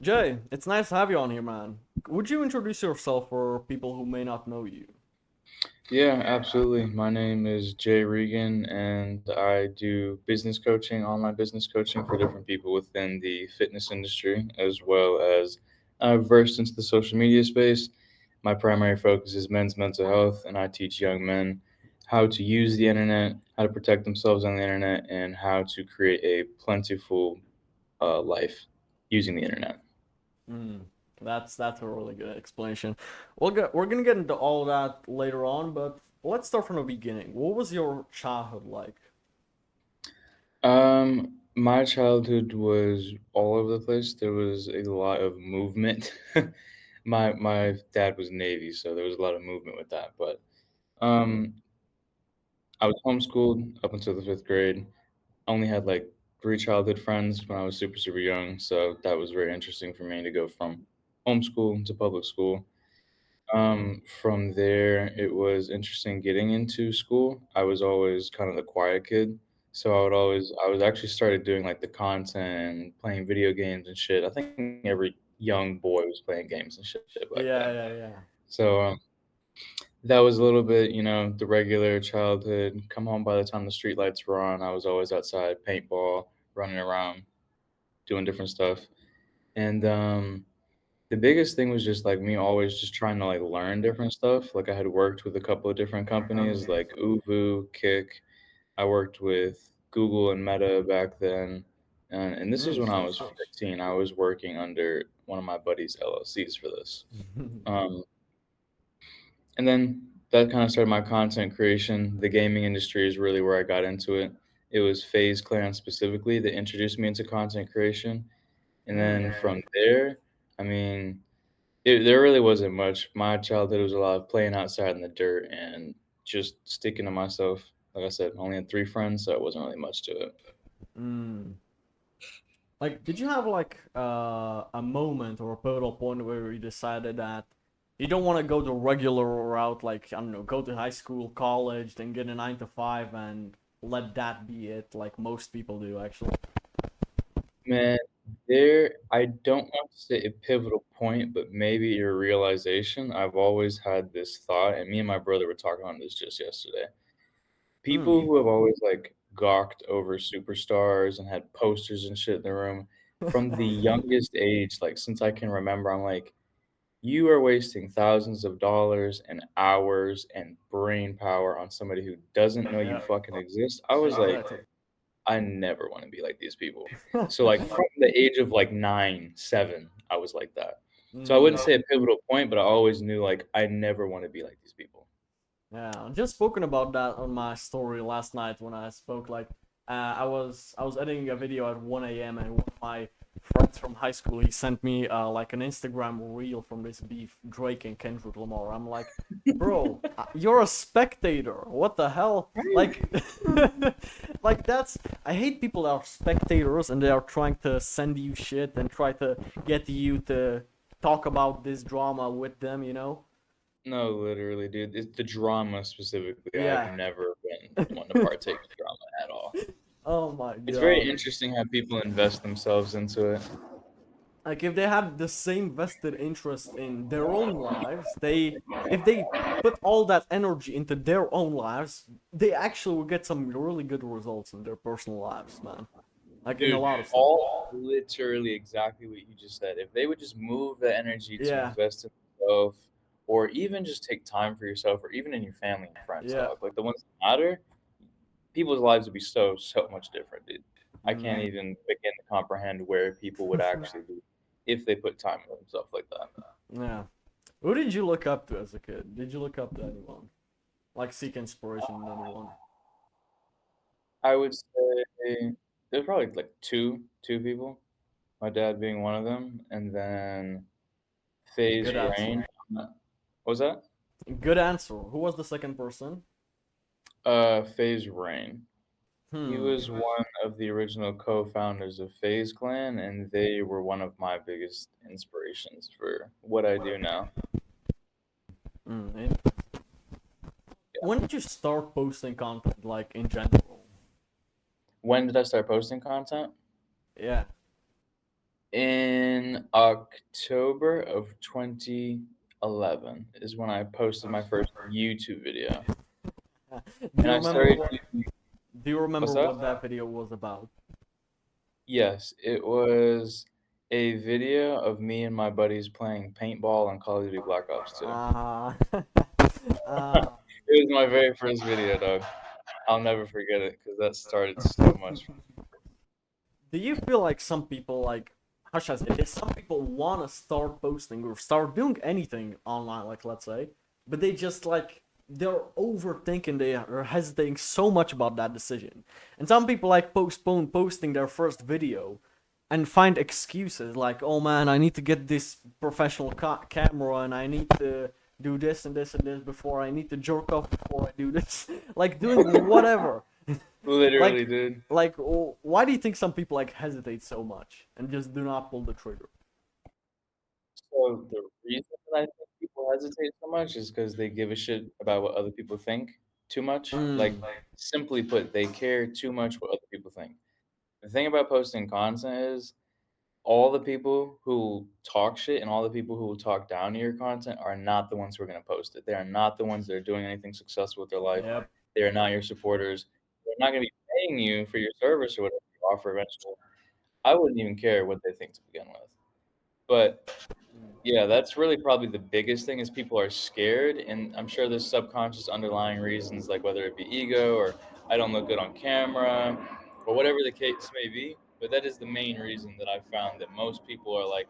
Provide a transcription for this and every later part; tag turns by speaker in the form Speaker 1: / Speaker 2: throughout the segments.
Speaker 1: Jay, it's nice to have you on here, man. Would you introduce yourself for people who may not know you?
Speaker 2: Yeah, absolutely. My name is Jay Regan, and I do business coaching, online business coaching for different people within the fitness industry, as well as I've versed into the social media space. My primary focus is men's mental health, and I teach young men how to use the internet, how to protect themselves on the internet, and how to create a plentiful life using the internet.
Speaker 1: Mm, that's a really good explanation. We're gonna get into all that later on, but let's start from the beginning. What was your childhood like?
Speaker 2: My childhood was all over the place. There was a lot of movement. My dad was Navy, so there was a lot of movement with that. But um, I was homeschooled up until the fifth grade. Only had like three childhood friends when I was super young, so that was very interesting for me to go from homeschool to public school. From there, it was interesting getting into school. I was always kind of the quiet kid, so I was actually started doing like the content and playing video games and shit. I think every young boy was playing games and shit back then.
Speaker 1: Yeah, yeah, yeah.
Speaker 2: So that was a little bit, the regular childhood. Come home by the time the street lights were on. I was always outside, paintball, running around, doing different stuff, and the biggest thing was just, like, me always just trying to, like, learn different stuff, like, I had worked with a couple of different companies, like Uvu, Kick. I worked with Google and Meta back then, and this was when I was
Speaker 1: Sick.
Speaker 2: 15. I was working under one of my buddy's LLCs for this. Um, and then that kinda started my content creation. The gaming industry is really where I got into it. It was FaZe Clan specifically that introduced me into content creation, and then
Speaker 1: Mm.
Speaker 2: from there, I mean there really wasn't much. My childhood was a lot of playing outside in the dirt and just sticking to myself. Like I said, I only had three friends, so it wasn't really much to it.
Speaker 1: Mm. Like, did you have like a moment or a pivotal point where you decided that you don't want to go the regular route, like I don't know, go to high school, college, then get a 9 to 5, and let that be it, like most people do, actually.
Speaker 2: Man, I don't want to say a pivotal point, but maybe a realization. I've always had this thought, and me and my brother were talking on this just yesterday. People
Speaker 1: Hmm.
Speaker 2: who have always like gawked over superstars and had posters and shit in their room from the youngest age, like since I can remember, I'm like, you are wasting thousands of dollars and hours and brain power on somebody who doesn't know you
Speaker 1: Yeah,
Speaker 2: fucking exist. I was like,
Speaker 1: exactly.
Speaker 2: I never wanna be like these people. So, like, from the age of, like, 9, 7, I was like that. So I
Speaker 1: Mm.
Speaker 2: wouldn't say a pivotal point, but I always knew, like, I never wanna be like these people.
Speaker 1: Yeah, just spoken about that on my story last night when I spoke. Like, I was editing a video at 1 a.m. and one of my friends from high school he sent me like an Instagram reel from this beef Drake and Kendrick Lamar. I'm like, bro, you're a spectator. What the hell?
Speaker 2: Right.
Speaker 1: Like, like that's I hate people that are spectators and they are trying to send you shit and try to get you to talk about this drama with them. You know?
Speaker 2: No, literally, dude. It's the drama specifically. I've
Speaker 1: Yeah.
Speaker 2: never been one to partake in drama at all.
Speaker 1: Oh my
Speaker 2: It's very
Speaker 1: god.
Speaker 2: interesting how people invest themselves into it.
Speaker 1: Like if they had the same vested interest in their own lives, they if they put all that energy into their own lives, they actually will get some really good results in their personal lives, man. Like in a
Speaker 2: Dude,
Speaker 1: lot of stuff.
Speaker 2: all literally exactly what you just said. If they would just move the energy to
Speaker 1: Yeah,
Speaker 2: invest in themselves, or even just take time for yourself, or even in your family and friends,
Speaker 1: yeah.
Speaker 2: dog, like the ones that matter, people's lives would be so much different, dude. I can't
Speaker 1: Mm.
Speaker 2: even begin to comprehend where people would actually be if they put time into themselves like that.
Speaker 1: Yeah. Who did you look up to as a kid? Did you look up to anyone? Like seek inspiration in anyone?
Speaker 2: I would say there's probably like two people. My dad being one of them, and then Phase
Speaker 1: Good answer.
Speaker 2: Rain. What was that?
Speaker 1: Good answer. Who was the second person?
Speaker 2: Phase Rain. He
Speaker 1: Hmm.
Speaker 2: was one of the original co-founders of FaZe Clan, and they were one of my biggest inspirations for what I do now.
Speaker 1: Mm. When did you start posting content, like in general?
Speaker 2: When did I start posting content?
Speaker 1: Yeah.
Speaker 2: in October of 2011 is when I posted my first YouTube video,
Speaker 1: Do
Speaker 2: and
Speaker 1: you
Speaker 2: I
Speaker 1: remember
Speaker 2: started
Speaker 1: what?
Speaker 2: using
Speaker 1: Do you
Speaker 2: what's
Speaker 1: remember
Speaker 2: that?
Speaker 1: what that video was about?
Speaker 2: Yes, it was a video of me and my buddies playing paintball on Call of Duty Black Ops 2.
Speaker 1: Ah,
Speaker 2: It
Speaker 1: uh,
Speaker 2: was my very first video, dog. I'll never forget it because that started so much.
Speaker 1: do you feel like some people like how should I say this? Some people want to start posting or start doing anything online, like let's say, but they just like they're overthinking, they are hesitating so much about that decision, and some people like postpone posting their first video and find excuses like, oh man, I need to get this professional camera and I need to do this and this and this before I need to jerk off before I do this, like doing whatever.
Speaker 2: Literally,
Speaker 1: like
Speaker 2: dude.
Speaker 1: why do you think some people like hesitate so much and just do not pull the trigger?
Speaker 2: So the reason that I think people hesitate so much is because they give a shit about what other people think too much. Like,
Speaker 1: Mm,
Speaker 2: simply put, they care too much what other people think. The thing about posting content is all the people who talk shit and all the people who will talk down to your content are not the ones who are going to post it. They are not the ones that are doing anything successful with their life.
Speaker 1: yep.
Speaker 2: They are not your supporters. They're not going to be paying you for your service or whatever you offer eventually. I wouldn't even care what they think to begin with. But
Speaker 1: Mm,
Speaker 2: yeah, that's really probably the biggest thing is people are scared, and I'm sure there's subconscious underlying reasons, like whether it be ego or I don't look good on camera, or whatever the case may be. But that is the main reason that I've found that most people are like,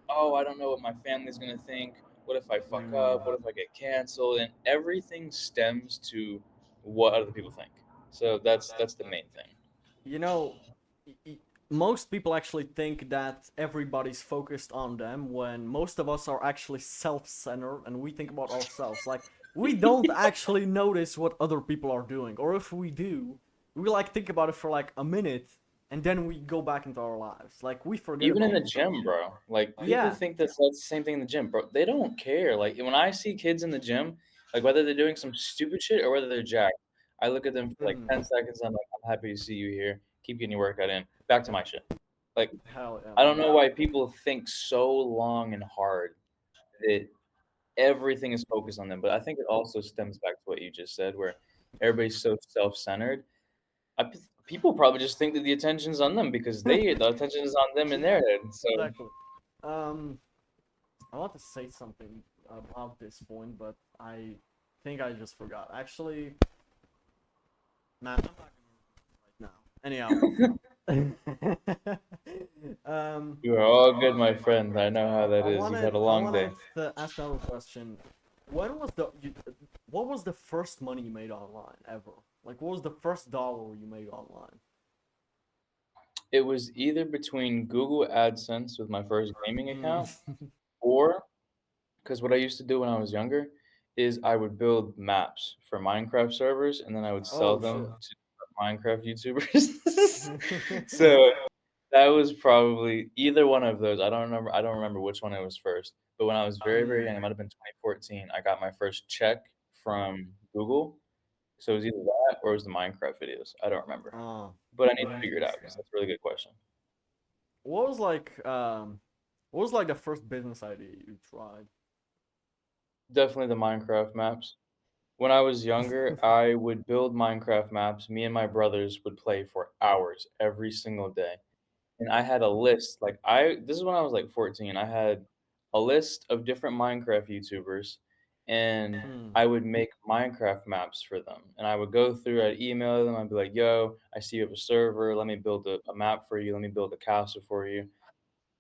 Speaker 2: "Oh, I don't know what my family's gonna think. What if I fuck up?
Speaker 1: mm.
Speaker 2: What if I get canceled?" And everything stems to what other people think. So that's the main thing.
Speaker 1: You know, most people actually think that everybody's focused on them when most of us are actually self-centered and we think about ourselves. Like we don't actually notice what other people are doing, or if we do, we like think about it for like a minute and then we go back into our lives. Like we forget
Speaker 2: Even in
Speaker 1: about
Speaker 2: the
Speaker 1: ourselves.
Speaker 2: gym, bro. Like people
Speaker 1: Yeah.
Speaker 2: think that's the same thing in the gym, bro. They don't care. Like when I see kids in the gym, like whether they're doing some stupid shit or whether they're jacked, I look at them for like
Speaker 1: Mm,
Speaker 2: 10 seconds. I'm like, I'm happy to see you here. Keep getting your workout in. Back to my shit. Like
Speaker 1: hell yeah,
Speaker 2: I don't
Speaker 1: man.
Speaker 2: know why people think so long and hard that everything is focused on them. But I think it also stems back to what you just said, where everybody's so self-centered. People probably just think that the attention's on them because the attention is on them in their head. So
Speaker 1: Exactly. Um, I want to say something about this point, but I think I just forgot. Actually, man, I'm not gonna right now. Anyhow,
Speaker 2: you are all good, my friend. I know how that
Speaker 1: I
Speaker 2: is. You've had
Speaker 1: wanted
Speaker 2: a
Speaker 1: I
Speaker 2: long day.
Speaker 1: wanted to ask another question. When was what was the first money you made online ever? Like, what was the first dollar you made online?
Speaker 2: It was either between Google AdSense with my first gaming
Speaker 1: Mm.
Speaker 2: account, or because what I used to do when I was younger is I would build maps for Minecraft servers and then I would sell
Speaker 1: Oh shit.
Speaker 2: them to Minecraft YouTubers. So that was probably either one of those. I don't remember which one it was first. But when I was very, very
Speaker 1: Mm.
Speaker 2: young, it might have been 2014, I got my first check from Google. So it was either that or it was the Minecraft videos. I don't remember.
Speaker 1: Oh,
Speaker 2: But I need to figure it out because
Speaker 1: interesting.
Speaker 2: that's a really good question.
Speaker 1: What was like what was like the first business idea you tried?
Speaker 2: Definitely the Minecraft maps. When I was younger, I would build Minecraft maps. Me and my brothers would play for hours every single day. And I had a list, like this is when I was like 14. I had a list of different Minecraft YouTubers and
Speaker 1: Hmm.
Speaker 2: I would make Minecraft maps for them. And I would go through, I'd email them, I'd be like, yo, I see you have a server, let me build a map for you, let me build a castle for you.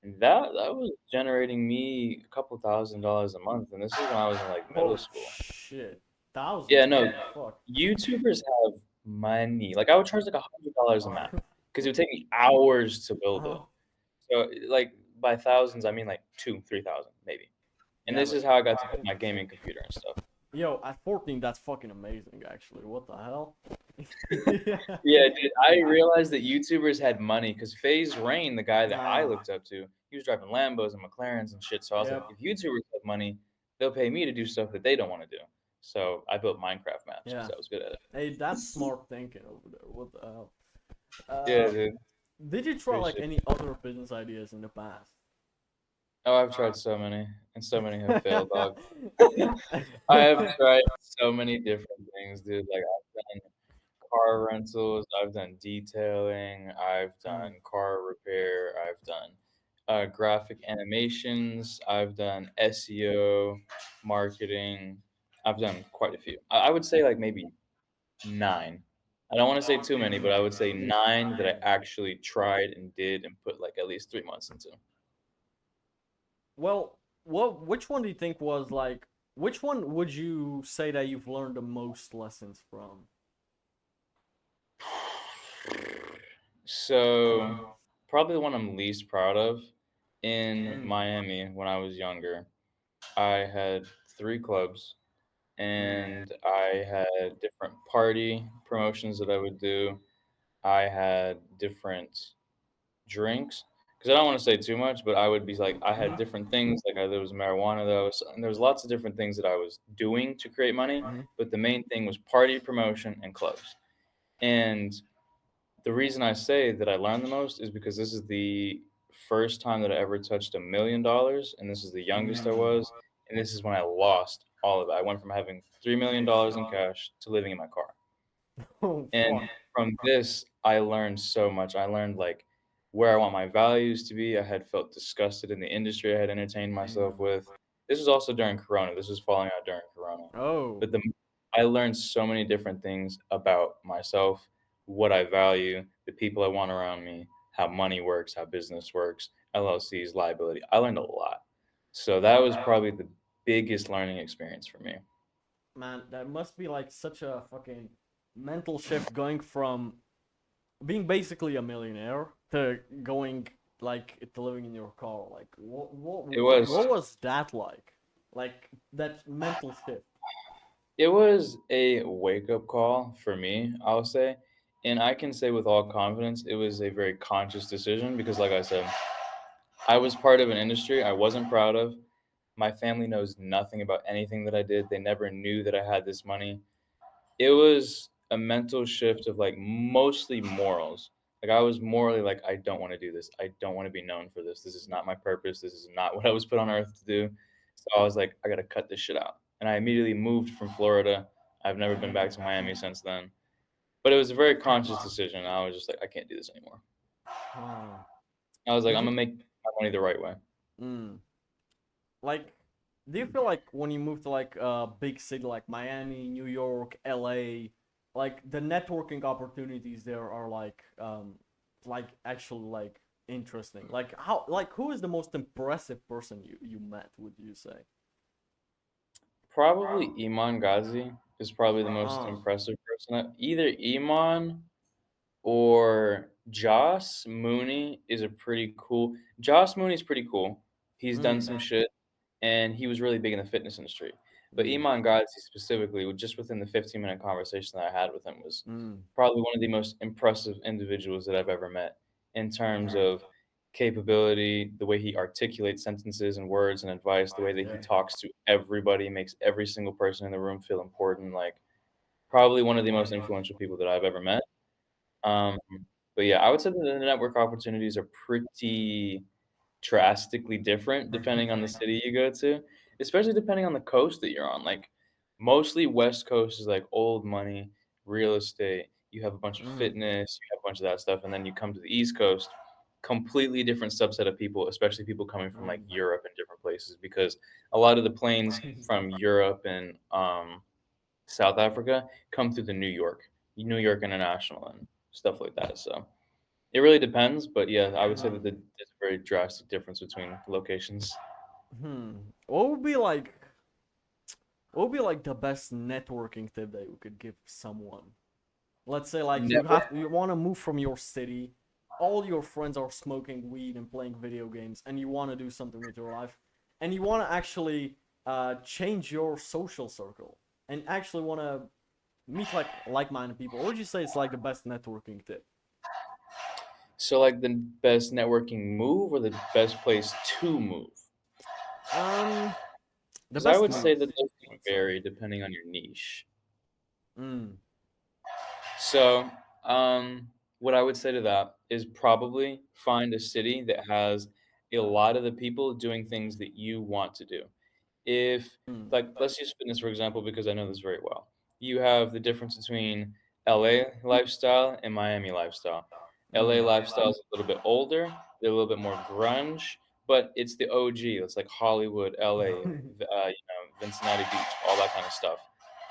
Speaker 2: And that was generating me a couple $1,000s a month. And this is when I was in like middle
Speaker 1: Oh
Speaker 2: school.
Speaker 1: shit. Thousands.
Speaker 2: Yeah,
Speaker 1: What
Speaker 2: no,
Speaker 1: the fuck?
Speaker 2: YouTubers have money. Like, I would charge, like, $100 a map because it would take me hours to build
Speaker 1: Uh-huh.
Speaker 2: it. So, like, by thousands, I mean, like, 2, 3,000 maybe. And
Speaker 1: Yeah,
Speaker 2: this
Speaker 1: but
Speaker 2: is how I got to get my gaming computer and stuff.
Speaker 1: yo, at 14, that's fucking amazing. Actually, what the hell? Yeah.
Speaker 2: Yeah, dude, I realized that YouTubers had money because FaZe Rain, the guy that I
Speaker 1: Ah.
Speaker 2: looked up to, he was driving Lambos and McLarens and shit. So I was like,
Speaker 1: Yep.
Speaker 2: if YouTubers have money, they'll pay me to do stuff that they don't want to do. So I built Minecraft maps because
Speaker 1: Yeah.
Speaker 2: I was good at it.
Speaker 1: Hey, that's smart thinking over there. What the hell?
Speaker 2: Yeah,
Speaker 1: Uh,
Speaker 2: dude.
Speaker 1: did you try like
Speaker 2: Appreciate
Speaker 1: any
Speaker 2: it.
Speaker 1: other business ideas in the past?
Speaker 2: Oh, I've tried so many, and so many have failed, dog. I have tried so many different things, dude. Like, I've done car rentals, I've done detailing, I've
Speaker 1: Mm.
Speaker 2: done car repair, I've done, graphic animations, I've done SEO, marketing. I've done quite a few. I would say, like, maybe 9. I don't wanna say too many, but I would say 9 that I actually tried and did and put, like, at least 3 months into.
Speaker 1: Well, which one do you think was like? Which one would you say that you've learned the most lessons from?
Speaker 2: So, probably the one I'm least proud of, in
Speaker 1: Mm.
Speaker 2: Miami when I was younger, I had 3 clubs,
Speaker 1: Mm.
Speaker 2: and I had different party promotions that I would do. I had different drinks, because I don't wanna say too much, but I would be like I had
Speaker 1: Mhm.
Speaker 2: different things, like, there was marijuana that I was and there was lots of different things that I was doing to create money,
Speaker 1: Mhm.
Speaker 2: but the main thing was party promotion and clubs, and the reason I say that I learned the most is because this is the first time that I ever touched $1,000,000, and this is the youngest I
Speaker 1: Mm.
Speaker 2: was, and this is when I lost all of it. I went from having $3,000,000 in cash to living in my car.
Speaker 1: Oh
Speaker 2: And
Speaker 1: fuck.
Speaker 2: from this, I learned so much. I learned, like, where I want my values to be. I had felt disgusted in the industry I had entertained myself
Speaker 1: Mm.
Speaker 2: with. This was also during Corona. This was falling out during Corona.
Speaker 1: Oh.
Speaker 2: But I learned so many different things about myself, what I value, the people I want around me, how money works, how business works, LLCs, liability. I learned a lot. So that was probably the biggest learning experience for me.
Speaker 1: Man, that must be like such a fucking mental shift going from being basically a millionaire to going like to living in your car. Like
Speaker 2: It was
Speaker 1: what was that like? Like that mental shift.
Speaker 2: It was a wake-up call for me, I'll say, and I can say with all confidence, it was a very conscious decision because, like I said, I was part of an industry I wasn't proud of. My family knows nothing about anything that I did. They never knew that I had this money. It was a mental shift of, like, mostly morals. Like, I was morally like, "I don't wanna do this. I don't wanna be known for this. This is not my purpose. This is not what I was put on earth to do." So I was like, "I gotta cut this shit out." And I immediately moved from Florida. I've never been back to Miami since then. But it was a very conscious decision. I was just like, "I can't do this anymore."
Speaker 1: Huh.
Speaker 2: I was like,
Speaker 1: Did
Speaker 2: "I'm
Speaker 1: you
Speaker 2: gonna make my money the right way."
Speaker 1: mm, like do you feel like when you move to like a big city like Miami, New York, LA, like the networking opportunities there are like actually like interesting. Like how like who is the most impressive person you met, would you say?
Speaker 2: Probably Iman Ghazi is probably the most
Speaker 1: Ah.
Speaker 2: impressive person. Either Iman or Joss Mooney is a pretty cool Joss Mooney's pretty cool. He's done
Speaker 1: Mm.
Speaker 2: some shit, and he was really big in the fitness industry. But
Speaker 1: Mm.
Speaker 2: Iman Gadzhi specifically, just within the 15-minute conversation that I had with him, was
Speaker 1: Mm.
Speaker 2: probably one of the most impressive individuals that I've ever met in terms of capability, the way he articulates sentences and words and advice, the way that he
Speaker 1: Yeah.
Speaker 2: talks to everybody, makes every single person in the room feel important. Like, probably one of the most influential people that I've ever met. Um, but yeah, I would say that the network opportunities are pretty drastically different depending on the city you go to, especially depending on the coast that you're on. Like, mostly West Coast is like old money, real estate. You have a bunch of
Speaker 1: Mm.
Speaker 2: fitness, you have a bunch of that stuff, and then you come to the East Coast, completely different subset of people, especially people coming from like
Speaker 1: Mm.
Speaker 2: Europe and different places, because a lot of the planes from Europe and South Africa come through the New York International and stuff like that. So it really depends, but yeah, I would say that
Speaker 1: Mm.
Speaker 2: there's a very drastic difference between locations.
Speaker 1: What would be like the best networking tip that you could give someone? Let's say like
Speaker 2: Network.
Speaker 1: you want to move from your city, all your friends are smoking weed and playing video games, and you want to do something with your life, and you want to actually change your social circle, and actually want to meet like-minded people. What would you say is like the best networking tip?
Speaker 2: So, like, the best networking move or the best place to move?
Speaker 1: Um, the
Speaker 2: Because I
Speaker 1: best
Speaker 2: would say
Speaker 1: move,
Speaker 2: that those can
Speaker 1: let's say.
Speaker 2: vary depending on your niche.
Speaker 1: Mm.
Speaker 2: So, what I would say to that is probably find a city that has a lot of the people doing things that you want to do. If
Speaker 1: Mm.
Speaker 2: like let's use fitness for example because I know this very well. You have the difference between LA lifestyle and Miami lifestyle. LA
Speaker 1: Mm.
Speaker 2: lifestyle is a little bit older, they're a little bit more grunge, but it's the OG. It's like Hollywood, LA, Cincinnati Beach, all that kind of stuff.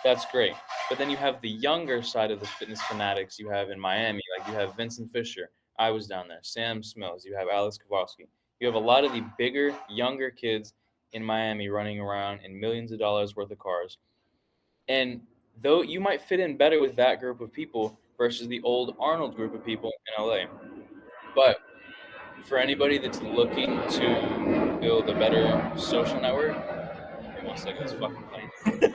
Speaker 2: That's great. But then you have the younger side of the fitness fanatics you have in Miami. Like you have Vincent Fisher. I was down there. Sam Smells. You have Alex Kowalski. You have a lot of the bigger, younger kids in Miami running around in millions of dollars worth of cars. And though you might fit in better with that group of people versus the old Arnold group of people in LA. But for anybody that's looking to build a better social network, give me one second, it's fucking funny.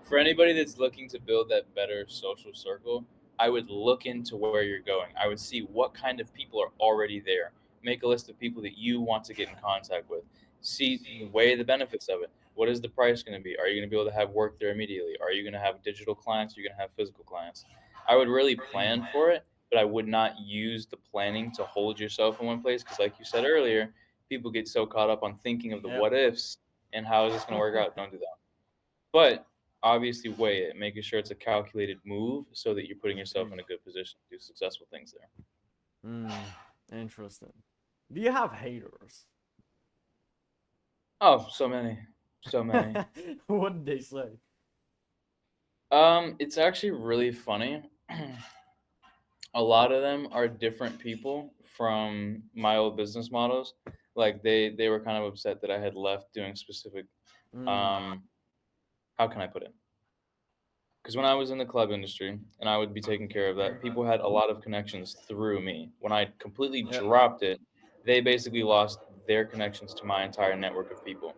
Speaker 2: For anybody that's looking to build that better social circle, I would look into where you're going. I would see what kind of people are already there. Make a list of people that you want to get in contact with. See, weigh the benefits of it. What is the price going to be? Are you going to be able to have work there immediately? Are you going to have digital clients? Are you going to have physical clients? I would really plan for it, but I would not use the planning to hold yourself in one place because, like you said earlier, people get so caught up on thinking of the
Speaker 1: Yep.
Speaker 2: what ifs and how is this going to work out. Don't do that. But obviously weigh it, making sure it's a calculated move so that you're putting yourself
Speaker 1: Mm.
Speaker 2: in a good position to do successful things there.
Speaker 1: Mm. Interesting. Do you have haters?
Speaker 2: Oh, so many. So many.
Speaker 1: What did they say?
Speaker 2: It's actually really funny. A lot of them are different people from my old business models. Like they were kind of upset that I had left doing specific
Speaker 1: Mm.
Speaker 2: um how can I put it? Because when I was in the club industry and I would be taking care of that, people had a lot of connections through me. When I completely
Speaker 1: Yep.
Speaker 2: dropped it, they basically lost their connections to my entire network of people.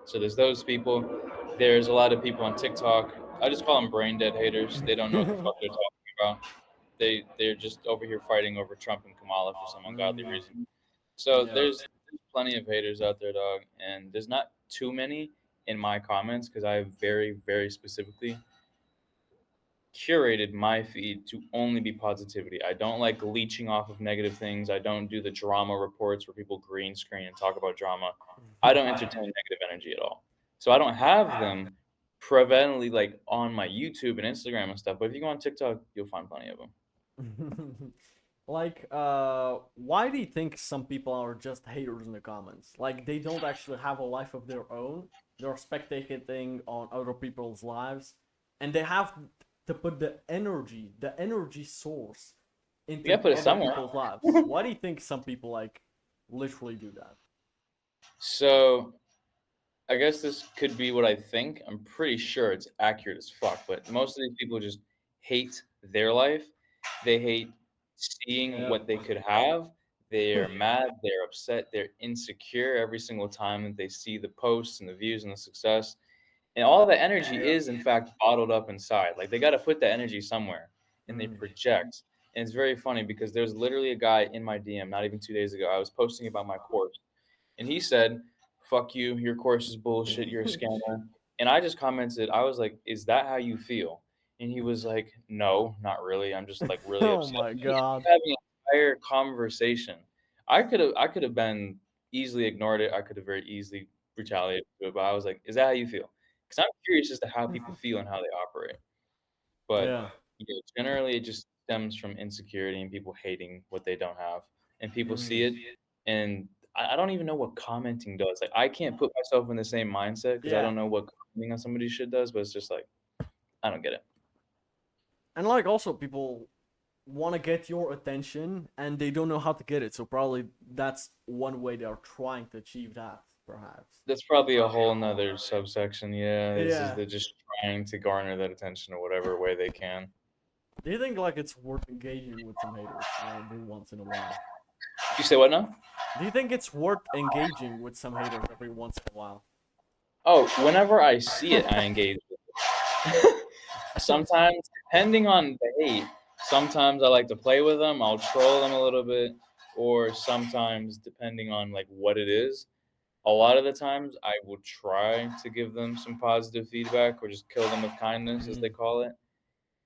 Speaker 2: So there's those people. There's a lot of people on TikTok. I just call them brain dead haters. They don't know what the fuck they're talking about. They're just over here fighting over Trump and Kamala for some ungodly
Speaker 1: Mm.
Speaker 2: reason. So
Speaker 1: Yeah.
Speaker 2: there's plenty of haters out there, dog, and there's not too many in my comments because I very specifically curated my feed to only be positivity. I don't like leeching off of negative things. I don't do the drama reports where people green screen and talk about drama. I don't entertain negative energy at all. So I don't have them prevalently like on my YouTube and Instagram and stuff. But if you go on TikTok, you'll find plenty of them.
Speaker 1: Like, why do you think some people are just haters in the comments? Like, they don't actually have a life of their own. They're spectating on other people's lives, and they have to put the energy source
Speaker 2: You gotta
Speaker 1: into
Speaker 2: put it
Speaker 1: other
Speaker 2: somewhere.
Speaker 1: people's lives. Why do you think some people like literally do that?
Speaker 2: So I guess this could be what I think. I'm pretty sure it's accurate as fuck, but most of these people just hate their life. They hate seeing
Speaker 1: Yep.
Speaker 2: what they could have. They're mad, they're upset, they're insecure every single time that they see the posts and the views and the success. And all that energy
Speaker 1: Yep.
Speaker 2: is, in fact, bottled up inside. Like they got to put that energy somewhere and they
Speaker 1: Mm.
Speaker 2: project. And it's very funny because there's literally a guy in my DM not even 2 days ago. I was posting about my course and he said, "Fuck you, your course is bullshit, you're a scammer." And I just commented, I was like, "Is that how you feel?" And he was like, "No, not really. I'm just like really
Speaker 1: Oh
Speaker 2: upset."
Speaker 1: my
Speaker 2: We ended
Speaker 1: god.
Speaker 2: up having an entire conversation. I could have been easily ignored it. I could have very easily retaliated to it, but I was like, "Is that how you feel?" Because I'm curious as to how people feel and how they operate. But
Speaker 1: Yeah.
Speaker 2: yeah, generally, it just stems from insecurity and people hating what they don't have, and people see
Speaker 1: Mm.
Speaker 2: it, and I don't even know what commenting does. Like, I can't put myself in the same mindset because I
Speaker 1: Yeah.
Speaker 2: don't know what commenting on somebody's shit does. But it's just like I don't get it.
Speaker 1: And like also people want to get your attention and they don't know how to get it. So probably that's one way they are trying to achieve that, perhaps.
Speaker 2: That's probably a whole nother subsection. Yeah, is
Speaker 1: Yeah.
Speaker 2: they're just trying to garner that attention or whatever way they can.
Speaker 1: Do you think like it's worth engaging with some haters every once in a while?
Speaker 2: You say what now?
Speaker 1: Do you think it's worth engaging with some haters every once in a while?
Speaker 2: Oh, whenever I see it, I engage with it. Sometimes, depending on the hate, sometimes I like to play with them. I'll troll them a little bit, or sometimes, depending on like what it is, a lot of the times I will try to give them some positive feedback or just kill them with kindness, as they
Speaker 1: Mm.
Speaker 2: call it.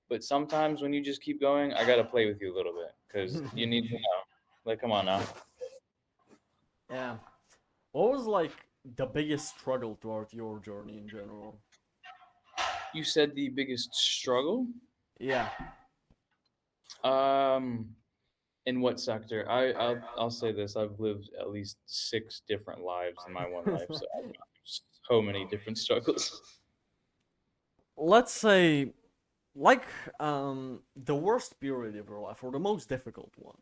Speaker 2: But sometimes when you just keep going, I gotta play with you a little bit because you need to know. Like, come on now.
Speaker 1: Yeah. What was like the biggest struggle throughout your journey in general?
Speaker 2: You said the biggest struggle?
Speaker 1: Yeah.
Speaker 2: Um, in what sector? I'll say this: I've lived at least 6 different lives in my one life, so I've got so many different struggles.
Speaker 1: Let's say like the worst period of your life or the most difficult one.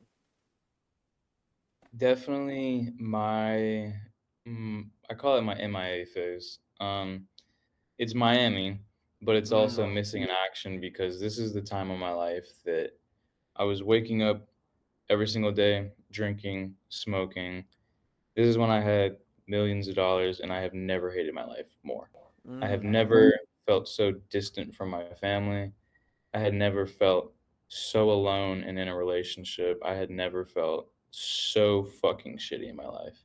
Speaker 2: Definitely I call it my MIA phase. It's Miami, but it's also
Speaker 1: Mm.
Speaker 2: missing in action because this is the time of my life that I was waking up every single day, drinking, smoking. This is when I had millions of dollars, and I have never hated my life more. I have
Speaker 1: Mm.
Speaker 2: never felt so distant from my family. I had never felt so alone and in a relationship. I had never felt so fucking shitty in my life.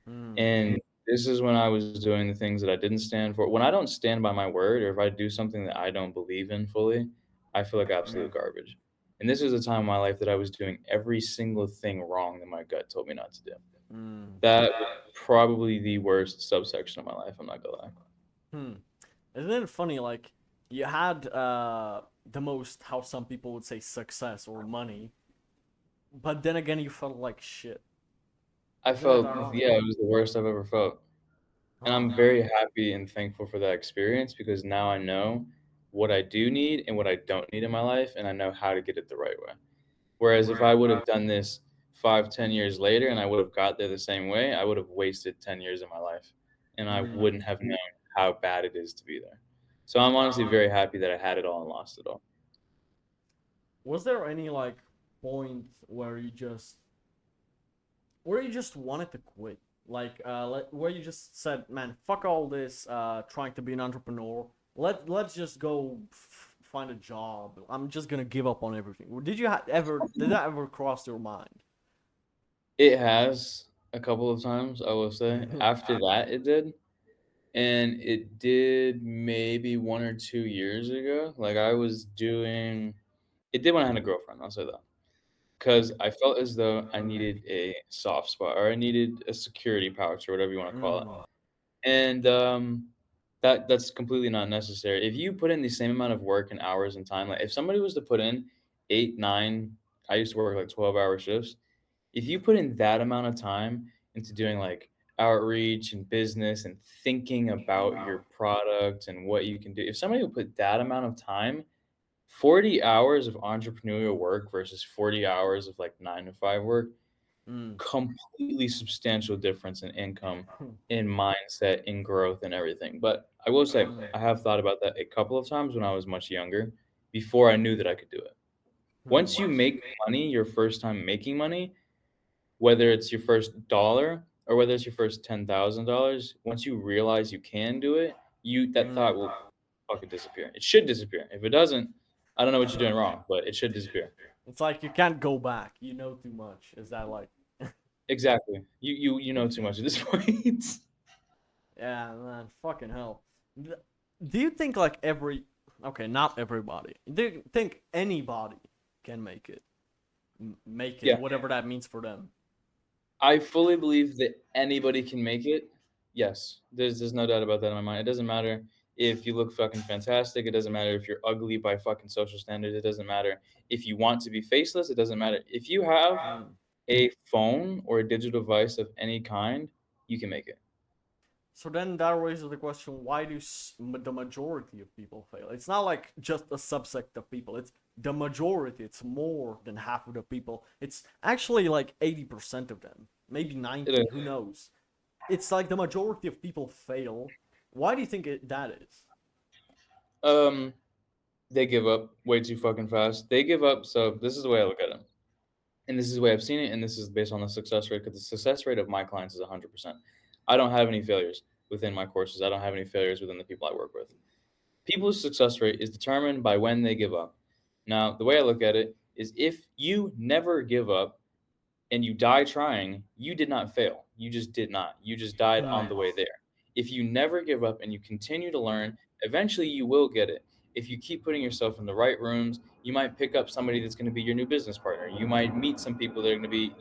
Speaker 1: Mm.
Speaker 2: And this is when I was doing the things that I didn't stand for. When I don't stand by my word or if I do something that I don't believe in fully, I feel like absolute
Speaker 1: Mm.
Speaker 2: garbage. And this is a time in my life that I was doing every single thing wrong that my gut told me not to do.
Speaker 1: Mm.
Speaker 2: That was probably the worst subsection of my life, I'm not gonna lie.
Speaker 1: Hmm. Isn't it funny? Like you had the most, how some people would say, success or money, but then again you felt like shit.
Speaker 2: I
Speaker 1: Isn't it
Speaker 2: felt,
Speaker 1: ironic?
Speaker 2: yeah, it was the worst I've ever felt. And
Speaker 1: Huh.
Speaker 2: I'm very happy and thankful for that experience because now I know what I do need and what I don't need in my life, and I know how to get it the right way. Whereas if I would have done this 5, 10 years later and I would have got there the same way, I would have wasted 10 years of my life, and I
Speaker 1: Mm.
Speaker 2: wouldn't have known how bad it is to be there. So I'm honestly very happy that I had it all and lost it all.
Speaker 1: Was there any like point where you just wanted to quit? Where you just said, "Man, fuck all this trying to be an entrepreneur. Let's just go find a job. I'm just gonna give up on everything." Did that ever cross your mind?
Speaker 2: It has a couple of times, I will say. After that, it did. And it did maybe 1 or 2 years ago. Like, I was doing it did when I had a girlfriend, I'll say that. Because I felt as though I needed a soft spot or I needed a security pouch or whatever you wanna call it.
Speaker 1: Mm.
Speaker 2: And, that's completely not necessary. If you put in the same amount of work and hours and time, like, if somebody was to put in 8, 9 I used to work, like, 12-hour shifts. If you put in that amount of time into doing, like, outreach and business and thinking about your product and what you can do, if somebody would put that amount of time, 40 hours of entrepreneurial work versus 40 hours of, like, 9 to 5 work,
Speaker 1: Mm.
Speaker 2: completely substantial difference in income, in mindset, in growth, and everything. But I will say,
Speaker 1: Mm.
Speaker 2: I have thought about that a couple of times when I was much younger, before I knew that I could do it.
Speaker 1: Hmm.
Speaker 2: Once you make money, your first time making money, whether it's your first dollar or whether it's your first $10,000, once you realize you can do it, that
Speaker 1: Mm.
Speaker 2: thought will fucking disappear. It should disappear. If it doesn't, I don't know what you're doing wrong, but it should disappear.
Speaker 1: It's like you can't go back. You know too much. Is that like?
Speaker 2: Exactly. You know too much at this point.
Speaker 1: Yeah, man, fucking hell. Th- Do you think like okay, not everybody. Do you think anybody can make it? Make it,
Speaker 2: Yeah.
Speaker 1: whatever that means for them.
Speaker 2: I fully believe that anybody can make it. Yes, there's no doubt about that in my mind. It doesn't matter if you look fucking fantastic. It doesn't matter if you're ugly by fucking social standards. It doesn't matter if you want to be faceless. It doesn't matter if you have
Speaker 1: Mm.
Speaker 2: a phone or a digital device of any kind, you can make it.
Speaker 1: So then that raises the question: why do the majority of people fail? It's not like just a subsect of people. It's the majority. It's more than half of the people. It's actually like 80% of them, maybe
Speaker 2: It
Speaker 1: 90.
Speaker 2: is.
Speaker 1: Who knows? It's like the majority of people fail. Why do you think that is?
Speaker 2: Um, they give up way too fucking fast. They give up. So this is the way I look at it, and this is the way I've seen it, and this is based on the success rate. Because the success rate of my clients is 100%. I don't have any failures within my courses. I don't have any failures within the people I work with. People's success rate is determined by when they give up. Now, the way I look at it is if you never give up and you die trying, you did not fail. You just did not. You just died on
Speaker 1: Hmm.
Speaker 2: the way there. If you never give up and you continue to learn, eventually you will get it. If you keep putting yourself in the right rooms, you might pick up somebody that's going to be your new business partner. You might meet some people that are going to be,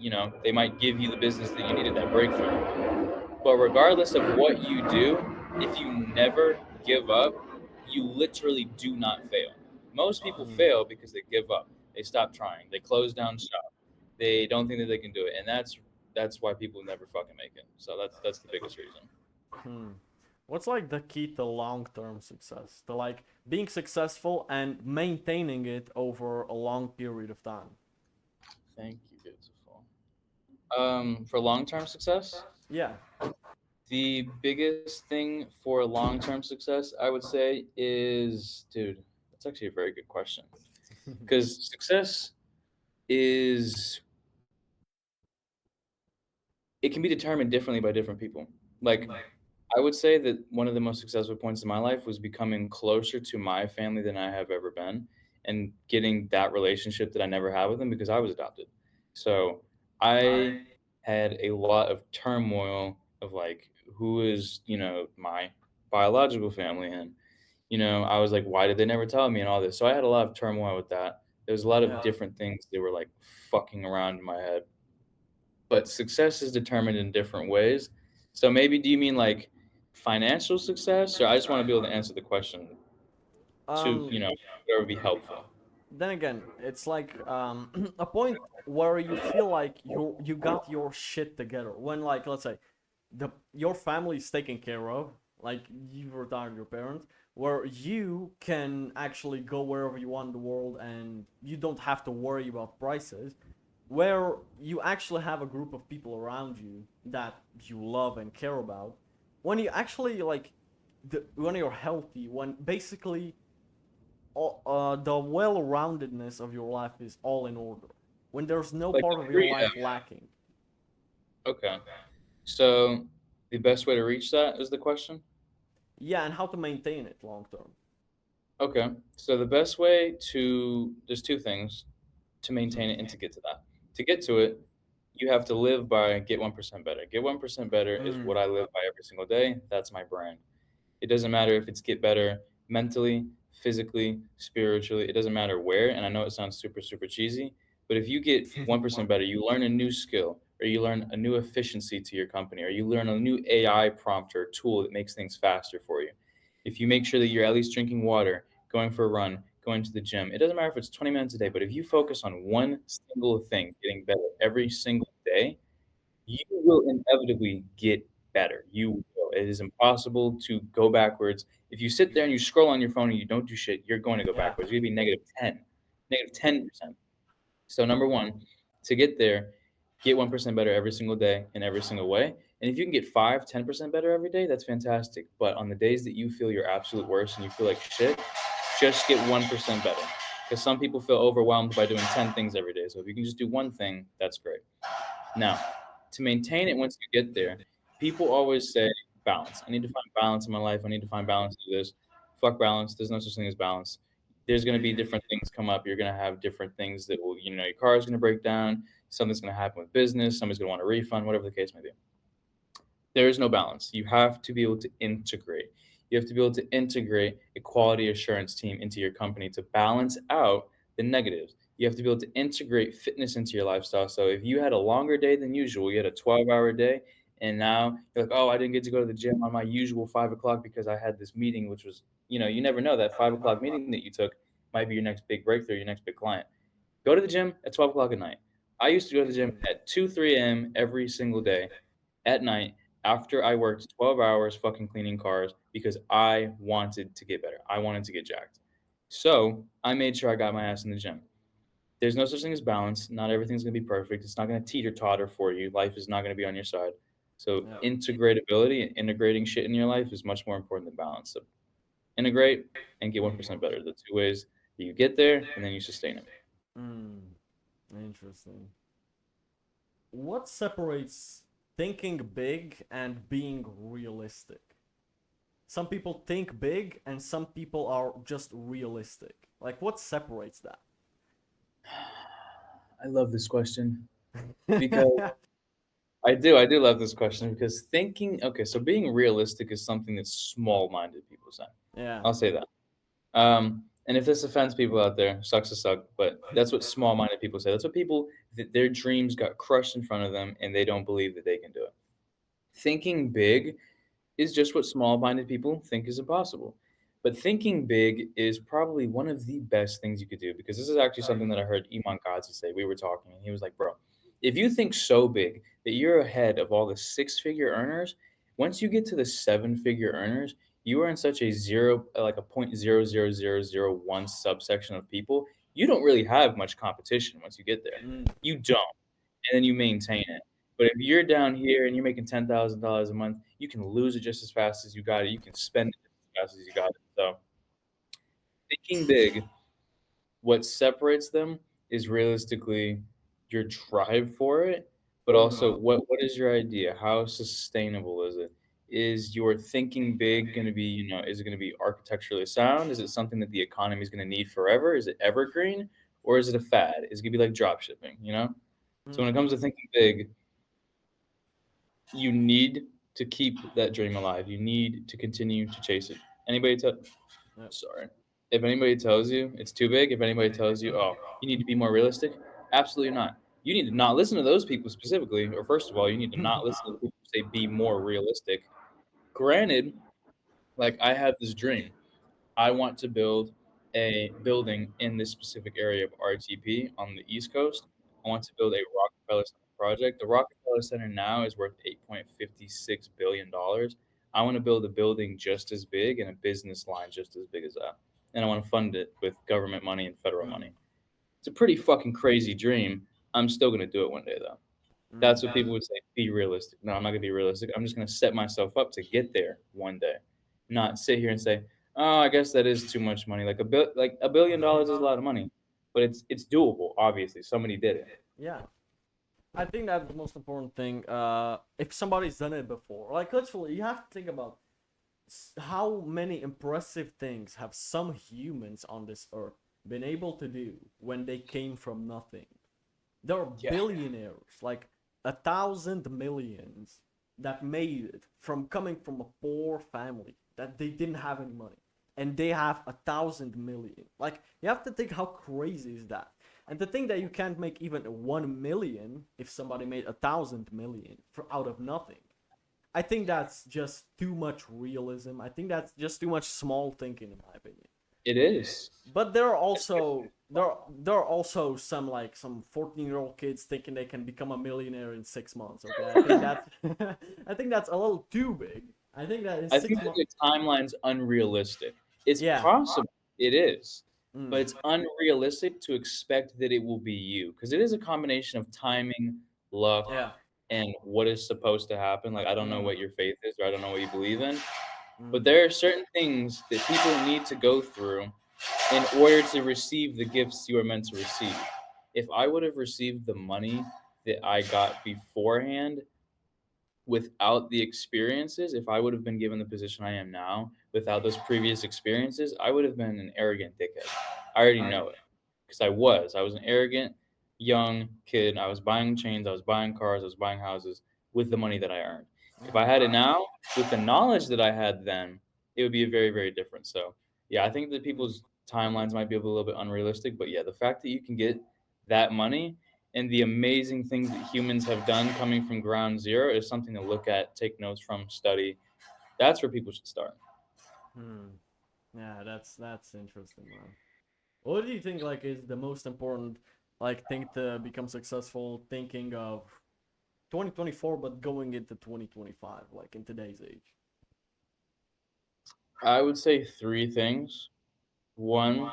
Speaker 2: they might give you the business that you needed, that breakthrough. But regardless of what you do, if you never give up, you literally do not fail. Most people
Speaker 1: Hmm.
Speaker 2: fail because they give up. They stop trying. They close down shop. They don't think that they can do it, and that's why people never fucking make it. So that's the biggest reason.
Speaker 1: Hmm. What's like the key to long-term success? To like being successful and maintaining it over a long period of time.
Speaker 2: Thank you, beautiful. For long-term success,
Speaker 1: Yeah.
Speaker 2: the biggest thing for long-term success, I would say, is, dude, that's actually a very good question. Because success is, it can be determined differently by different people. Like,
Speaker 1: Hmm.
Speaker 2: I would say that one of the most successful points in my life was becoming closer to my family than I have ever been, and getting that relationship that I never had with them because I was adopted. So I had a lot of turmoil of like, who is, my biological family? And, I was like, why did they never tell me and all this? So I had a lot of turmoil with that. There was a lot of
Speaker 1: Yeah.
Speaker 2: different things that were like fucking around in my head, but success is determined in different ways. So maybe do you mean like financial success, or I just want to be able to answer the question to,
Speaker 1: Um.
Speaker 2: whatever would be helpful.
Speaker 1: Then again, it's like a point where you feel like you got your shit together. When like let's say your family is taken care of, like you've retired your parents, where you can actually go wherever you want in the world and you don't have to worry about prices, where you actually have a group of people around you that you love and care about. When you actually like when you're healthy, when basically the well-roundedness of your life is all in order, when there's no
Speaker 2: Like,
Speaker 1: part of your
Speaker 2: agree.
Speaker 1: life lacking.
Speaker 2: Okay. So the best way to reach that is the question.
Speaker 1: Yeah, and how to maintain it long term.
Speaker 2: Okay. So the best way to, there's two things to maintain it and to get to that. To get to it, you have to live by get 1% better. Get 1% better is
Speaker 1: Mm.
Speaker 2: what I live by every single day. That's my brand. It doesn't matter if it's get better mentally, physically, spiritually. It doesn't matter where. And I know it sounds super, super cheesy, but if you get 1% better, you learn a new skill, or you learn a new efficiency to your company, or you learn a new AI prompt or tool that makes things faster for you. If you make sure that you're at least drinking water, going for a run, going to the gym, it doesn't matter if it's 20 minutes a day, but if you focus on one single thing, getting better every single day, you will inevitably get better. You will. It is impossible to go backwards. If you sit there and you scroll on your phone and you don't do shit, you're going to go
Speaker 1: Yeah.
Speaker 2: backwards. You're going to be negative 10, negative 10%. So, number one, to get there, get 1% better every single day in every single way. And if you can get 5, 10% better every day, that's fantastic. But on the days that you feel your absolute worst and you feel like shit, just get 1% better. Because some people feel overwhelmed by doing 10 things every day. So if you can just do one thing, that's great. Now, to maintain it once you get there, people always say balance. I need to find balance in my life. I need to find balance to this. Fuck balance. There's no such thing as balance. There's going to be different things come up. You're going to have different things that will, your car is going to break down. Something's going to happen with business. Somebody's going to want a refund, whatever the case may be. There is no balance. You have to be able to integrate. You have to be able to integrate a quality assurance team into your company to balance out the negatives. You have to be able to integrate fitness into your lifestyle. So if you had a longer day than usual, you had a 12-hour day, and now you're like, oh, I didn't get to go to the gym on my usual 5 o'clock because I had this meeting, which was, you never know, that 5 o'clock meeting that you took might be your next big breakthrough, your next big client. Go to the gym at 12 o'clock at night. I used to go to the gym
Speaker 1: Mm.
Speaker 2: at 2, 3 a.m. every single day at night after I worked 12 hours fucking cleaning cars because I wanted to get better. I wanted to get jacked. So I made sure I got my ass in the gym. There's no such thing as balance. Not everything's going to be perfect. It's not going to teeter totter for you. Life is not going to be on your side. So
Speaker 1: Yeah.
Speaker 2: integratability and integrating shit in your life is much more important than balance. So integrate and get 1% better. The two ways that you get there and then you sustain it.
Speaker 1: Mm. Interesting. What separates thinking big and being realistic? Some people think big and some people are just realistic. Like, what separates
Speaker 2: I love this question because
Speaker 1: that?
Speaker 2: I do love this question because thinking, okay, so being realistic is something that small minded people say.
Speaker 1: Yeah.
Speaker 2: I'll say that. And if this offends people out there, sucks to suck, but that's what small-minded people say. That's what people that their dreams got crushed in front of them and they don't believe that they can do it. Thinking big is just what small-minded people think is impossible. But thinking big is probably one of the best things you could do because this is actually
Speaker 1: I
Speaker 2: something that I
Speaker 1: agree.
Speaker 2: heard Iman Gadzhi say. We were talking, and he was like, "Bro, if you think so big that you're ahead of all the six-figure earners, once you get to the seven-figure earners, you are in such a zero, like a 0.00001 subsection of people. You don't really have much competition once you get there.
Speaker 1: Mm,
Speaker 2: You don't, and then you maintain it. But if you're down here and you're making $10,000 a month, you can lose it just as fast as you got it. You can spend it just as fast as you got it. So thinking big, what separates them is realistically your drive for it, but
Speaker 1: mm,
Speaker 2: also what is your idea? How sustainable is it? Is your thinking big going to be, is it going to be architecturally sound? Is it something that the economy is going to need forever? Is it evergreen? Or is it a fad? Is it going to be like drop shipping? So when it
Speaker 1: mm.
Speaker 2: comes to thinking big, you need to keep that dream alive. You need to continue to chase it. Anybody tell
Speaker 1: Yep.
Speaker 2: sorry. If anybody tells you it's too big, if anybody tells you, "Oh, you need to be more realistic," absolutely not. You need to not listen to those people specifically, or first of all, you need to not listen to the people who say be more realistic. Granted, like I have this dream. I want to build a building in this specific area of RTP on the East Coast. I want to build a Rockefeller Center project. The Rockefeller Center now is worth $8.56 billion. I want to build a building just as big and a business line just as big as that. And I want to fund it with government money and federal
Speaker 1: Mm,
Speaker 2: money. It's a pretty fucking crazy dream. I'm still going to do it one day, though.
Speaker 1: mm.
Speaker 2: That's what people would say, be realistic. No, I'm not gonna be realistic. I'm just gonna set myself up to get there one day. Not sit here and say, "Oh, I guess that is too much money." Like $1 billion is a lot of money, but it's doable, obviously. Somebody did it.
Speaker 1: Yeah. I think that's the most important thing. If somebody's done it before, like literally, you have to think about how many impressive things have some humans on this earth been able to do when they came from nothing. There are
Speaker 2: Yeah.
Speaker 1: billionaires, like 1,000 millions, that made it from coming from a poor family that they didn't have any money, and they have 1,000 million. Like you have to think how crazy is that, and to think that you can't make even 1 million if somebody made 1,000 million for out of nothing. I think that's just too much realism. I think that's just too much small thinking, in my opinion.
Speaker 2: It is.
Speaker 1: But there are also some like some 14-year-old kids thinking they can become a millionaire in 6 months. Okay, I think that's I think that's a little too big. I think that in
Speaker 2: I think
Speaker 1: six
Speaker 2: that
Speaker 1: months.
Speaker 2: the timeline's unrealistic. It's
Speaker 1: Yeah.
Speaker 2: possible. It is. But
Speaker 1: Mm.
Speaker 2: it's unrealistic to expect that it will be you because it is a combination of timing, luck,
Speaker 1: Yeah.
Speaker 2: and what is supposed to happen. Like, I don't know
Speaker 1: Mm.
Speaker 2: what your faith is or I don't know what you believe in, but
Speaker 1: Mm.
Speaker 2: there are certain things that people need to go through in order to receive the gifts you are meant to receive. If I would have received the money that I got beforehand, without the experiences, if I would have been given the position I am now without those previous experiences, I would have been an arrogant dickhead. I already
Speaker 1: I.
Speaker 2: know it because I was an arrogant young kid. I was buying chains, I was buying cars, I was buying houses with the money that I earned. If I
Speaker 1: Mm.
Speaker 2: had it now with the knowledge that I had then, it would be very, very different. So, yeah, I think that
Speaker 1: Mm.
Speaker 2: people's timelines might be a little bit unrealistic, but yeah, the fact that you can get that money and the amazing things that humans have done coming from ground zero is something to look at, take notes from, study. That's where people should start.
Speaker 1: Mm. Yeah, that's interesting, man. What do you think like is the most important like thing to become successful? Thinking of 2024, but going into 2025, like in today's age.
Speaker 2: I would say three things. One,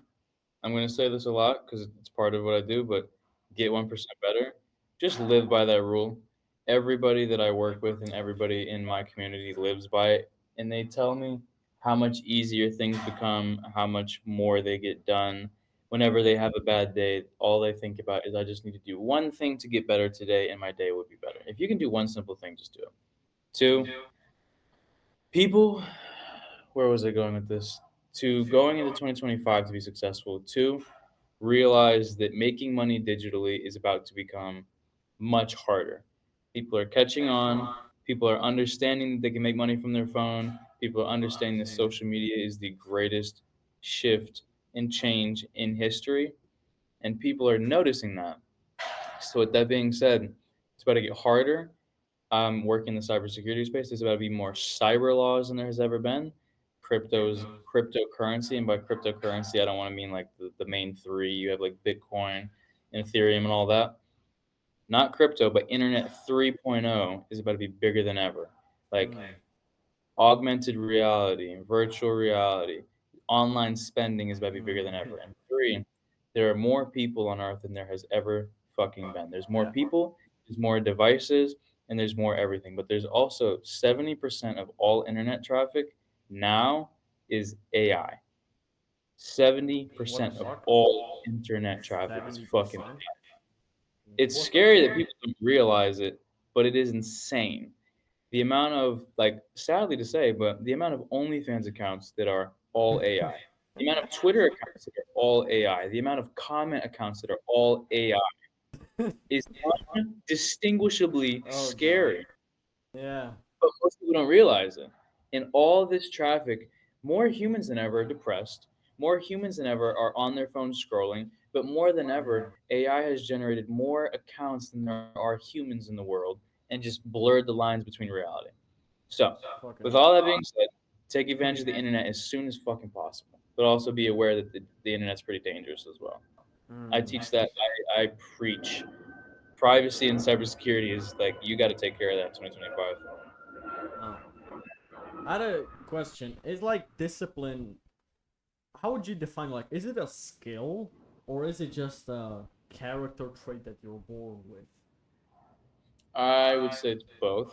Speaker 2: I'm going to say this a lot because it's part of what I do, but get 1% better. Just live by that rule. Everybody that I work with and everybody in my community lives by it. And they tell me how much easier things become, how much more they get done. Whenever they have a bad day, all they think about is, I just need to do one thing to get better today, and my day would be better. If you can do one simple thing, just do it. Two, people, where was I going with this? To going into 2025 to be successful. Two, realize that making money digitally is about to become much harder. People are catching on. People are understanding that they can make money from their phone. People are understanding that social media is the greatest shift and change in history, and people are noticing that. So, with that being said, it's about to get harder. Working in the cybersecurity space. There's about to be more cyber laws than there has ever been. Cryptocurrency, and by cryptocurrency, I don't want to mean like the main three. You have like Bitcoin and Ethereum and all that. Not crypto, but Internet 3.0 is about to be bigger than ever. Like
Speaker 1: Mm,
Speaker 2: augmented reality, virtual reality, online spending is about to be bigger than
Speaker 1: mm,
Speaker 2: ever. And three, there are more people on Earth than there has ever fucking been. There's more
Speaker 1: yeah.
Speaker 2: people, there's more devices, and there's more everything. But there's also 70% of all internet traffic now is AI.
Speaker 1: What the
Speaker 2: 70% of
Speaker 1: fuck?
Speaker 2: all internet traffic is fucking.
Speaker 1: 70%?
Speaker 2: It's
Speaker 1: What the
Speaker 2: scary that
Speaker 1: fuck?
Speaker 2: people don't realize it, but it is insane. The amount of, like, sadly to say, but the amount of OnlyFans accounts that are all AI, the amount of Twitter accounts that are all AI, the amount of comment accounts that are all AI is undistinguishably
Speaker 1: Oh god.
Speaker 2: scary.
Speaker 1: Yeah.
Speaker 2: But most people don't realize it. In all this traffic, more humans than ever are depressed. More humans than ever are on their phones scrolling. But more than
Speaker 1: Mm,
Speaker 2: ever, AI has generated more accounts than there are humans in the world and just blurred the lines between reality. So,
Speaker 1: fucking
Speaker 2: with
Speaker 1: hell.
Speaker 2: all that being said, take advantage of the internet as soon as fucking possible. But also be aware that the internet's pretty dangerous as well. I
Speaker 1: Mm.
Speaker 2: teach that. I preach privacy and cybersecurity is like you got to take care of that 2025.
Speaker 1: Oh. I had a question. Is like discipline, how would you define, like, is it a skill or is it just a character trait that you're born with?
Speaker 2: I would say it's both.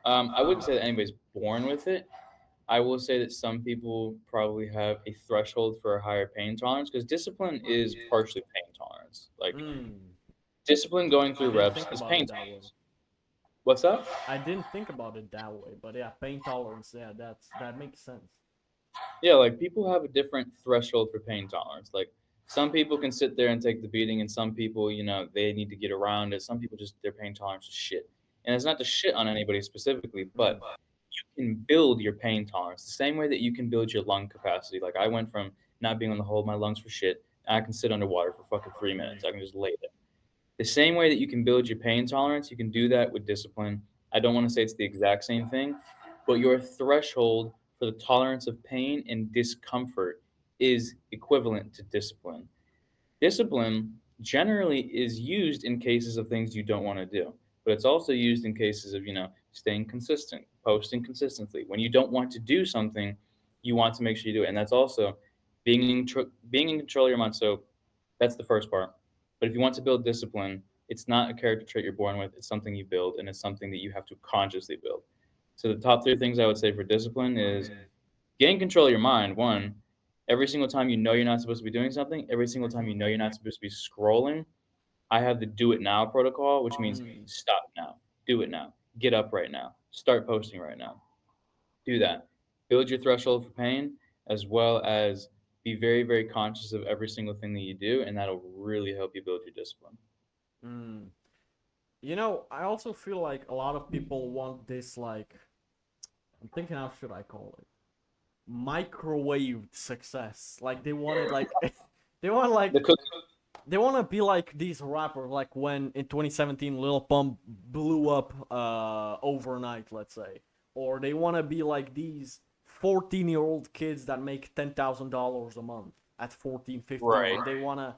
Speaker 2: I wouldn't say that anybody's born with it. I will say that some people probably have a threshold for a higher pain tolerance because discipline is partially pain tolerance. Like
Speaker 1: Mm.
Speaker 2: discipline going
Speaker 1: I
Speaker 2: through
Speaker 1: didn't
Speaker 2: reps
Speaker 1: think
Speaker 2: is
Speaker 1: about
Speaker 2: pain
Speaker 1: it that way.
Speaker 2: tolerance. What's that?
Speaker 1: I didn't think about it that way, but yeah, pain tolerance. Yeah, that makes sense.
Speaker 2: Yeah, like people have a different threshold for pain tolerance. Like some people can sit there and take the beating, and some people, they need to get around it. Some people just their pain tolerance is shit. And it's not to shit on anybody specifically,
Speaker 1: Mm.
Speaker 2: but you can build your pain tolerance the same way that you can build your lung capacity. Like I went from not being able to hold my lungs for shit, I can sit underwater for fucking 3 minutes.
Speaker 1: Mm.
Speaker 2: I can just lay there. The same way that you can build your pain tolerance, you can do that with discipline. I don't want to say it's the exact same thing, but your threshold for the tolerance of pain and discomfort is equivalent to discipline. Discipline generally is used in cases of things you don't want to do, but it's also used in cases of, staying consistent, posting consistently. When you don't want to do something, you want to make sure you do it. And that's also being in control of your mind. So that's the first part. But if you want to build discipline, it's not a character trait you're born with. It's something you build, and it's something that you have to consciously build. So the top three things I would say for discipline is gain control of your mind. One, every single time you know you're not supposed to be doing something, every single time you know you're not supposed to be scrolling, I have the do it now protocol, which means
Speaker 1: Mm.
Speaker 2: stop now, do it now, get up right now, start posting right now. Do that. Build your threshold for pain, as well as be very, very conscious of every single thing that you do, and that'll really help you build your discipline.
Speaker 1: Mm. I also feel like a lot of people want this, like, I'm thinking, how should I call it? Microwave success. Like they want it, like they want
Speaker 2: The
Speaker 1: like
Speaker 2: cook,
Speaker 1: they want to be like these rappers, like when in 2017 Lil Pump blew up overnight, let's say, or they want to be like these 14-year-old kids that make $10,000 a month at 14, 15,
Speaker 2: right?
Speaker 1: and they wanna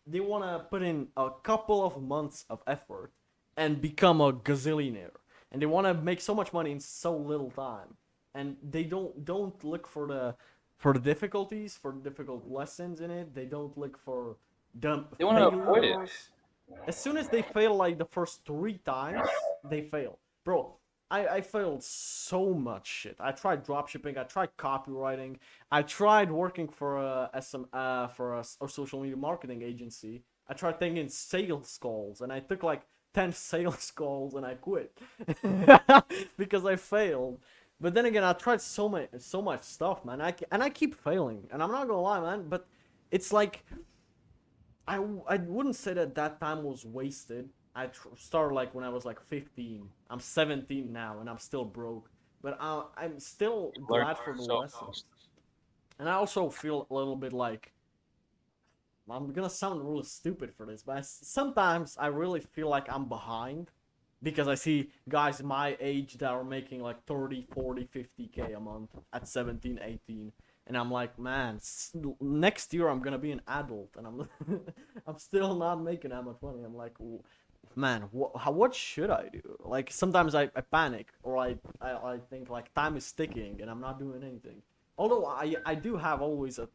Speaker 1: they wanna put in a couple of months of effort and become a gazillionaire, and they want to make so much money in so little time, and they don't look for the difficulties, for the difficult lessons in it. They don't look for the
Speaker 2: They want to avoid it.
Speaker 1: failures. As soon as they fail, like the first 3 times, they fail. Bro, I failed so much shit. I tried dropshipping. I tried copywriting. I tried working for a social media marketing agency. I tried taking sales calls, and I took like 10 sales calls, and I quit because I failed. But then again, I tried so much stuff, man. I keep failing, and I'm not gonna lie, man. But it's like I wouldn't say that time was wasted. Started like when I was like 15. I'm 17 now, and I'm still broke. But I'm still
Speaker 2: Learn
Speaker 1: glad for the
Speaker 2: so
Speaker 1: lessons.
Speaker 2: much.
Speaker 1: And I also feel a little bit like I'm gonna sound really stupid for this, but sometimes I really feel like I'm behind because I see guys my age that are making like 30, 40, 50K a month at 17, 18. And I'm like, man, next year I'm gonna be an adult, and I'm I'm still not making that much money. I'm like, man, what should I do? Like sometimes I panic, or I think like time is ticking and I'm not doing anything. Although I do have always a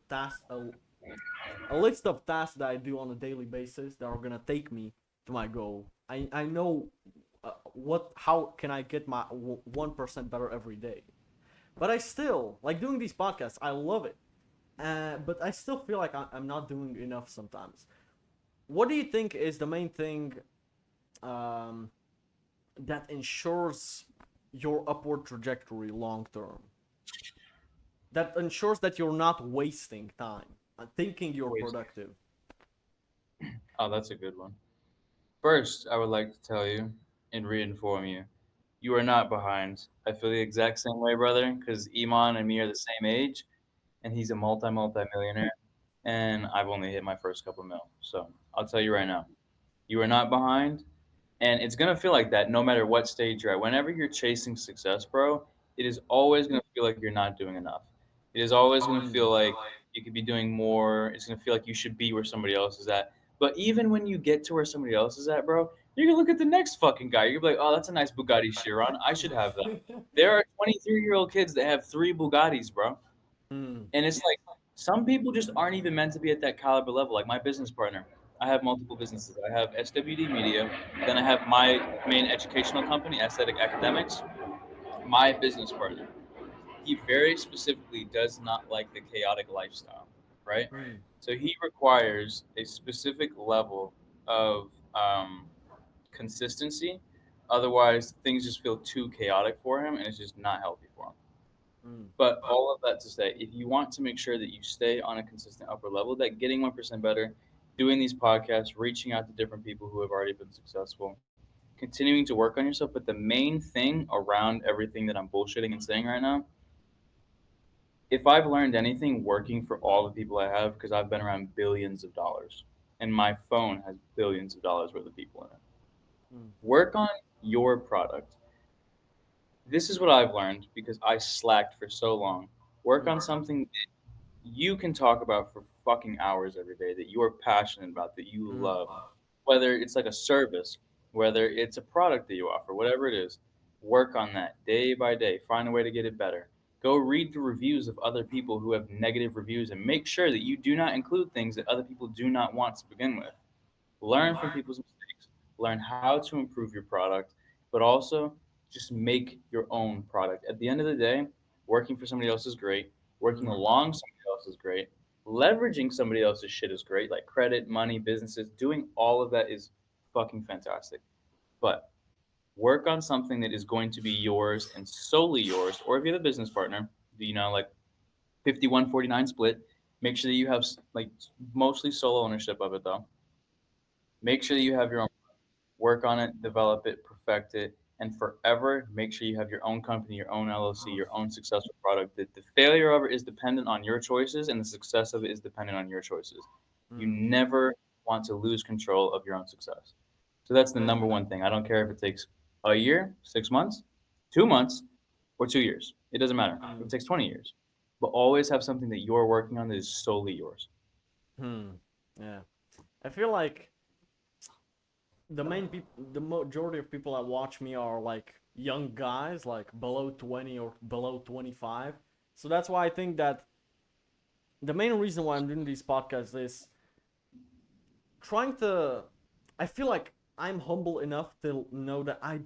Speaker 1: list of tasks that I do on a daily basis that are gonna take me to my goal. I know what how can I get my 1% better every day. But I still like doing these podcasts. I love it, but I still feel like I'm not doing enough sometimes. What do you think is the main thing um, that ensures your upward trajectory long term? That ensures that you're not wasting time and thinking you're
Speaker 2: Waste.
Speaker 1: productive.
Speaker 2: Oh, that's a good one. First, I would like to tell you and reinform you, you are not behind. I feel the exact same way, brother, because Iman and me are the same age, and he's a multi-millionaire, and I've only hit my first couple mil. So I'll tell you right now, you are not behind. And it's gonna feel like that no matter what stage you're at. Whenever you're chasing success, bro, it is always gonna feel like you're not doing enough. It is always gonna feel
Speaker 1: Mm.
Speaker 2: like you could be doing more. It's gonna feel like you should be where somebody else is at. But even when you get to where somebody else is at, bro, you're gonna look at the next fucking guy. You're gonna be like, oh, that's a nice Bugatti Chiron. I should have that. There are 23-year-old kids that have three Bugattis, bro.
Speaker 1: Mm.
Speaker 2: And it's like some people just aren't even meant to be at that caliber level. Like my business partner, I have multiple businesses. I have SWD Media, then I have my main educational company, Aesthetic Academics. My business partner, he very specifically does not like the chaotic lifestyle, right?
Speaker 1: Mm.
Speaker 2: So he requires a specific level of consistency. Otherwise, things just feel too chaotic for him, and it's just not healthy for him.
Speaker 1: Mm.
Speaker 2: But all of that to say, if you want to make sure that you stay on a consistent upper level, that getting 1% better, doing these podcasts, reaching out to different people who have already been successful, continuing to work on yourself. But the main thing around everything that I'm bullshitting and saying right now, if I've learned anything working for all the people I have, because I've been around billions of dollars, and my phone has billions of dollars worth of people in it,
Speaker 1: Mm.
Speaker 2: work on your product. This is what I've learned because I slacked for so long. Work
Speaker 1: Mm.
Speaker 2: on something you can talk about for fucking hours every day that you are passionate about, that you
Speaker 1: Mm.
Speaker 2: love, whether it's like a service, whether it's a product that you offer, whatever it is, work on that day by day. Find a way to get it better. Go read the reviews of other people who have negative reviews and make sure that you do not include things that other people do not want to begin with. Learn
Speaker 1: Mm.
Speaker 2: from people's mistakes, learn how to improve your product, but also just make your own product. At the end of the day, working for somebody else is great, working
Speaker 1: Mm.
Speaker 2: along somebody else is great, leveraging somebody else's shit is great, like credit, money, businesses, doing all of that is fucking fantastic. But work on something that is going to be yours and solely yours, or if you have a business partner, like 51-49 split, make sure that you have like mostly solo ownership of it though. Make sure that you have your own, work on it, develop it, perfect it, and forever make sure you have your own company, your own LLC, your own successful product. That the failure of it is dependent on your choices, and the success of it is dependent on your choices. You
Speaker 1: Mm.
Speaker 2: never want to lose control of your own success. So that's the
Speaker 1: Yeah.
Speaker 2: number one thing. I don't care if it takes a year, 6 months, 2 months, or 2 years. It doesn't matter. If it
Speaker 1: Mm.
Speaker 2: takes 20 years, but always have something that you're working on that is solely yours.
Speaker 1: Hmm. Yeah. I feel like the majority of people that watch me are like young guys, like below 20 or below 25. So that's why I think that the main reason why I'm doing these podcasts is trying to. I feel like I'm humble enough to know that I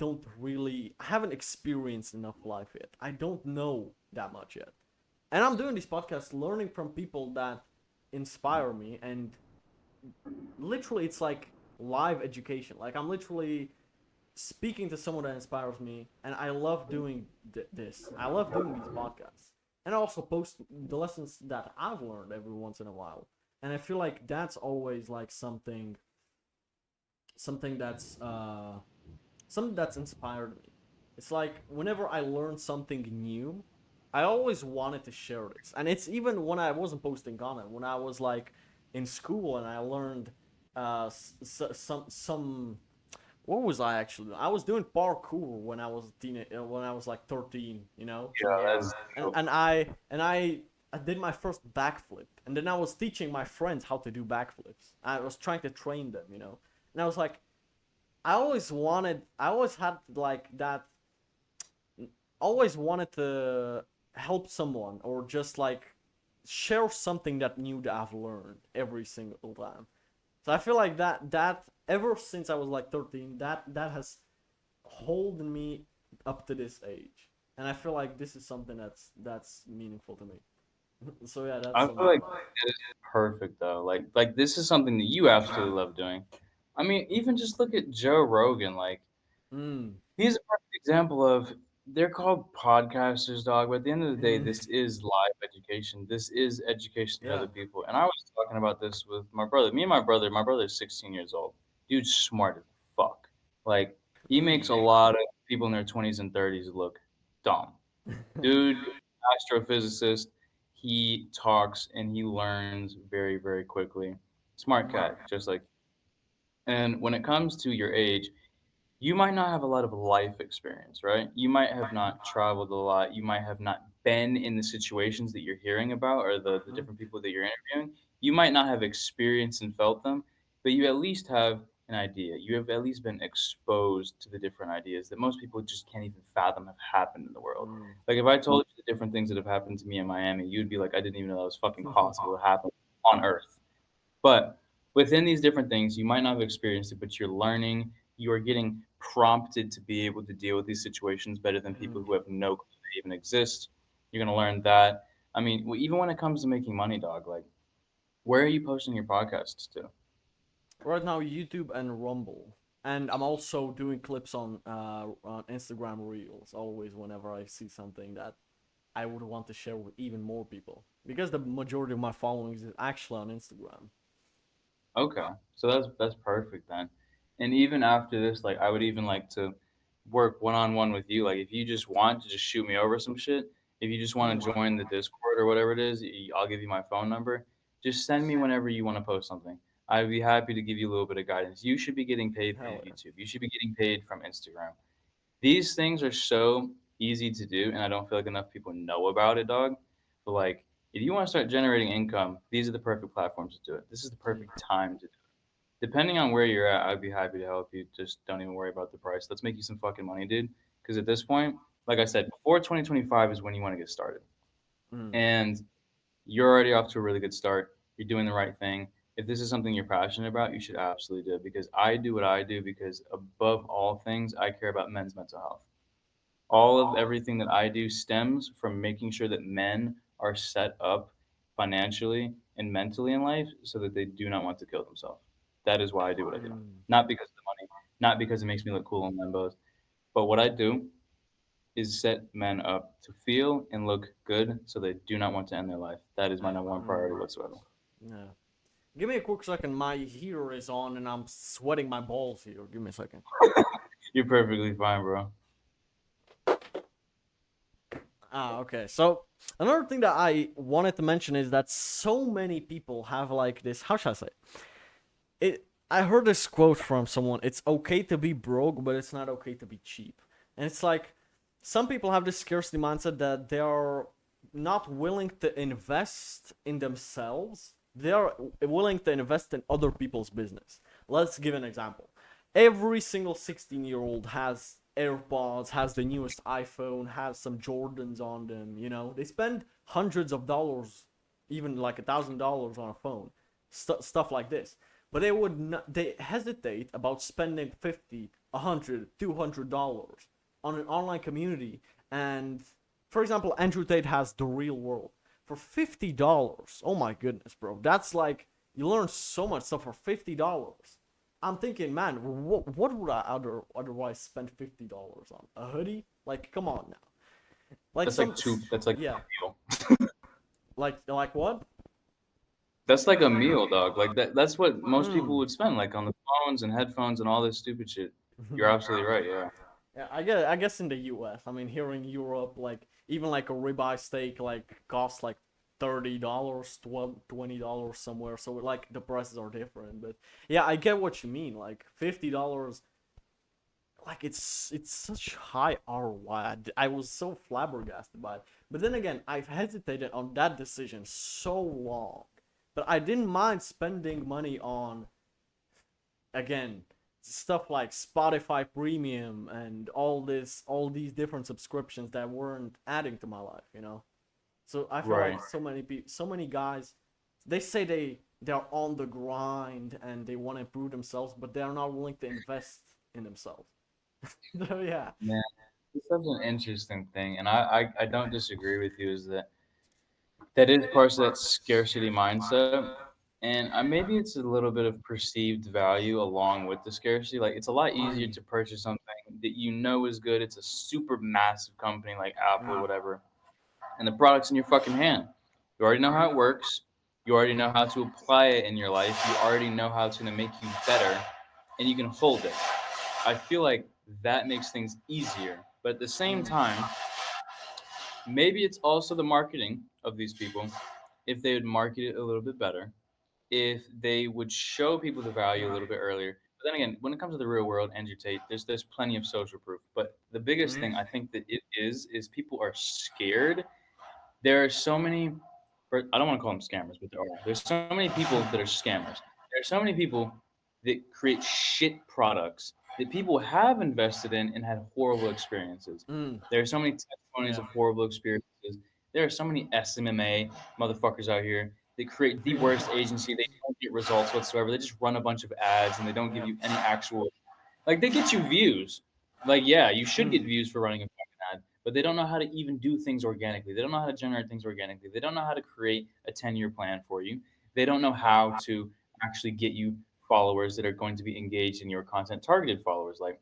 Speaker 1: haven't experienced enough life yet. I don't know that much yet. And I'm doing these podcasts learning from people that inspire me, and literally it's like live education. Like I'm literally speaking to someone that inspires me, and I love doing this. I love doing these podcasts, and I also post the lessons that I've learned every once in a while. And I feel like that's always like something that's something that's inspired me. It's like whenever I learn something new, I always wanted to share this, and it's even when I wasn't posting content, when I was like in school and I learned some. What was I actually doing? I was doing parkour when I was when I was like 13, you know.
Speaker 2: Yeah,
Speaker 1: So
Speaker 2: that's
Speaker 1: and
Speaker 2: dope.
Speaker 1: and I and I did my first backflip, and then I was teaching my friends how to do backflips. I was trying to train them, you know. And I was like, I always had like that always wanted to help someone or just like share something that new that I've learned every single time. So I feel like that ever since I was like 13, that has holding me up to this age. And I feel like this is something that's meaningful to me. So yeah, that's
Speaker 2: I feel
Speaker 1: something.
Speaker 2: like it is perfect though. Like this is something that you absolutely love doing. I mean, even just look at Joe Rogan. Like
Speaker 1: Mm.
Speaker 2: he's a perfect example of they're called podcasters, dog. But at the end of the day, this is live education. This is education to
Speaker 1: Yeah.
Speaker 2: other people. And I was talking about this with my brother. Me and my brother is 16 years old. Dude's smart as fuck. Like he makes a
Speaker 1: Mm.
Speaker 2: lot of people in their 20s and 30s look dumb. Dude, astrophysicist. He talks and he learns very, very quickly. Smart cat, just like. And when it comes to your age, you might not have a lot of life experience, right? You might have not traveled a lot. You might have not been in the situations that you're hearing about or the
Speaker 1: Mhm.
Speaker 2: different people that you're interviewing. You might not have experienced and felt them, but you at least have an idea. You have at least been exposed to the different ideas that most people just can't even fathom have happened in the world.
Speaker 1: Mm.
Speaker 2: Like if I told you the different things that have happened to me in Miami, you'd be like, I didn't even know that was fucking possible to happen on Earth. But within these different things, you might not have experienced it, but you're learning. You are getting prompted to be able to deal with these situations better than people
Speaker 1: Mm.
Speaker 2: who have no clue they even exist. You're gonna learn that. I mean, even when it comes to making money, dog, like where are you posting your podcasts to?
Speaker 1: Right now, YouTube and Rumble, and I'm also doing clips on Instagram Reels. Always, whenever I see something that I would want to share with even more people, because the majority of my followings is actually on Instagram.
Speaker 2: Okay, so that's perfect then. And even after this, like I would even like to work one on one with you. Like if you just want to just shoot me over some shit, if you just want
Speaker 1: Mm.
Speaker 2: to join the Discord or whatever it is, I'll give you my phone number. Just send me whenever you want to post something. I'd be happy to give you a little bit of guidance. You should be getting paid through
Speaker 1: Hell yeah.
Speaker 2: YouTube. You should be getting paid from Instagram. These things are so easy to do, and I don't feel like enough people know about it, dog. But like, if you want to start generating income, these are the perfect platforms to do it. This is the
Speaker 1: Mm.
Speaker 2: perfect time to do it. Depending on where you're at, I'd be happy to help you. Just don't even worry about the price. Let's make you some fucking money, dude. Because at this point, like I said, before 2025 is when you want to get started.
Speaker 1: Mm.
Speaker 2: And you're already off to a really good start. You're doing the right thing. If this is something you're passionate about, you should absolutely do it because I do what I do because above all things, I care about men's mental health. All of everything that I do stems from making sure that men are set up financially and mentally in life so that they do not want to kill themselves. That is why I do what I do.
Speaker 1: Mm.
Speaker 2: Not because of the money, not because it makes me look cool in Lambos, but what I do is set men up to feel and look good so they do not want to end their life. That is my number one priority
Speaker 1: Mm.
Speaker 2: whatsoever.
Speaker 1: Yeah. Give me a quick second. My heater is on, and I'm sweating my balls here. Give me a second.
Speaker 2: You're perfectly fine, bro.
Speaker 1: Okay. So another thing that I wanted to mention is that so many people have like this. How should I say it? I heard this quote from someone. It's okay to be broke, but it's not okay to be cheap. And it's like some people have this scarcity mindset that they are not willing to invest in themselves. They are willing to invest in other people's business. Let's give an example. Every single 16-year-old has AirPods, has the newest iPhone, has some Jordans on them. You know, they spend hundreds of dollars, even like $1,000 on a phone, stuff like this. But they would not, they hesitate about spending 50, 100, $200 on an online community. And for example, Andrew Tate has The Real World for $50. Oh my goodness, bro. That's like you learn so much stuff for $50. I'm thinking, man, what would I otherwise spend $50 on? A hoodie? Like, come on now. Like
Speaker 2: That's like
Speaker 1: some,
Speaker 2: two. That's like
Speaker 1: yeah,
Speaker 2: a meal.
Speaker 1: like what?
Speaker 2: That's like a meal, dog. Like that's what most people
Speaker 1: Mm.
Speaker 2: would spend, like on the phones and headphones and all this stupid shit. You're absolutely right. Yeah.
Speaker 1: Yeah, I guess in the U.S. I mean, here in Europe, like even like a ribeye steak like costs like $30, $20 somewhere. So like the prices are different. But yeah, I get what you mean. Like $50, like it's such high ROI. I was so flabbergasted by it. But then again, I've hesitated on that decision so long, but I didn't mind spending money on, again, stuff like Spotify Premium and all these different subscriptions that weren't adding to my life. So I feel
Speaker 2: Right.
Speaker 1: like so many guys, they say they're on the grind and they want to improve themselves, but they're not willing to invest in themselves. So yeah.
Speaker 2: Yeah, it's such an interesting thing, and I don't disagree with you. Is that is part of that scarcity mindset, and maybe it's a little bit of perceived value along with the scarcity. Like it's a lot easier
Speaker 1: Mm,
Speaker 2: to purchase something that you know is good. It's a super massive company like Apple or
Speaker 1: mm,
Speaker 2: whatever, and the product's in your fucking hand. You already know how it works. You already know how to apply it in your life. You already know how it's going to make you better, and you can hold it. I feel like that makes things easier. But at the same
Speaker 1: mm,
Speaker 2: time, maybe it's also the marketing of these people. If they would market it a little bit better, if they would show people the value a
Speaker 1: mm,
Speaker 2: little bit earlier. But then again, when it comes to the real world, Andrew Tate, there's plenty of social proof. But the biggest
Speaker 1: mm,
Speaker 2: thing I think that it is people are scared. There are so many, or I don't want to call them scammers, but there are. There's so many people that are scammers. There are so many people that create shit products that people have invested in and had horrible experiences.
Speaker 1: mm.
Speaker 2: There are so many testimonies
Speaker 1: Yeah.
Speaker 2: of horrible experiences. There are so many SMMA motherfuckers out here that create the
Speaker 1: Yeah.
Speaker 2: worst agency. They don't get results whatsoever. They just run a bunch of ads and they don't give
Speaker 1: Yeah.
Speaker 2: you any actual, like, they get you views. Like, yeah, you should get
Speaker 1: Mm,
Speaker 2: views for running a fucking ad, but they don't know how to even do things organically. They don't know how to generate things organically. They don't know how to create a 10-year plan for you. They don't know how to actually get you followers that are going to be engaged in your content, targeted followers. Like,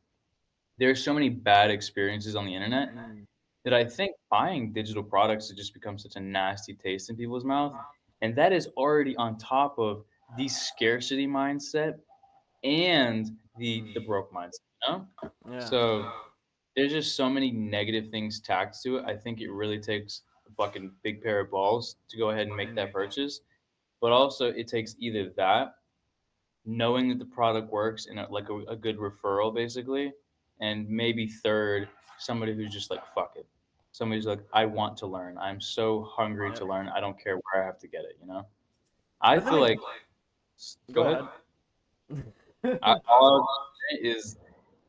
Speaker 2: there's so many bad experiences on the internet
Speaker 1: mm,
Speaker 2: that I think buying digital products has just become such a nasty taste in people's mouth. And that is already on top of the scarcity mindset and the broke mindset, you know?
Speaker 1: yeah.
Speaker 2: So there's just so many negative things tacked to it. I think it really takes a fucking big pair of balls to go ahead and make that
Speaker 1: Mm,
Speaker 2: purchase. But also, it takes either that, knowing that the product works, and a good referral, basically, and maybe third, somebody who's just like fuck it. Somebody's like, I want to learn. I'm so hungry
Speaker 1: yeah.
Speaker 2: to learn. I don't care where I have to get it. I
Speaker 1: But then
Speaker 2: feel
Speaker 1: I
Speaker 2: like. Go
Speaker 1: go
Speaker 2: ahead.
Speaker 1: ahead.
Speaker 2: All I would say is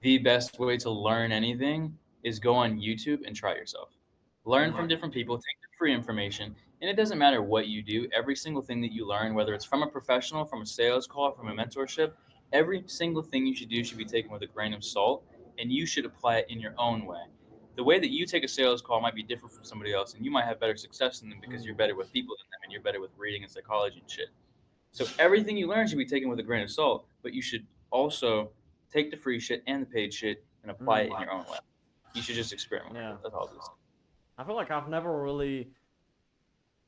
Speaker 2: the best way to learn anything is go on YouTube and try it yourself. Learn
Speaker 1: Mm,
Speaker 2: from different people, take the free information, and it doesn't matter what you do. Every single thing that you learn, whether it's from a professional, from a sales call, from a mentorship, every single thing you should do should be taken with a grain of salt, and you should apply it in your own way. The way that you take a sales call might be different from somebody else, and you might have better success than them because you're
Speaker 1: mm,
Speaker 2: better with people than them and you're better with reading and psychology and shit. So everything you learn should be taken with a grain of salt, but you should also take the free shit and the paid shit and apply it
Speaker 1: mm,
Speaker 2: in your own way. You should just experiment with
Speaker 1: yeah.
Speaker 2: it. That's all it is.
Speaker 1: I feel like I've never really,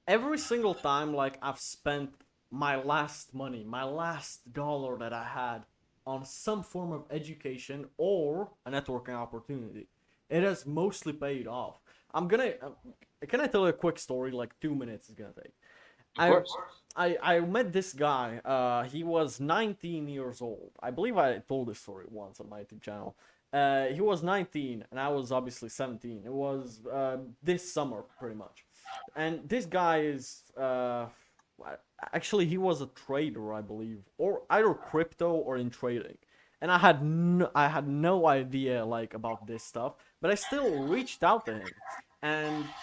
Speaker 1: every single time like I've spent my last money, my last dollar that I had on some form of education or a networking opportunity, it has mostly paid off. Can I tell you a quick story? Like 2 minutes is gonna take.
Speaker 2: Of
Speaker 1: I
Speaker 2: course.
Speaker 1: I met this guy. He was 19 years old. I believe I told this story once on my YouTube channel. He was 19 and I was obviously 17. It was this summer pretty much. And this guy is actually he was a trader, I believe, or either crypto or in trading. And I had no idea like about this stuff, but I still reached out to him. And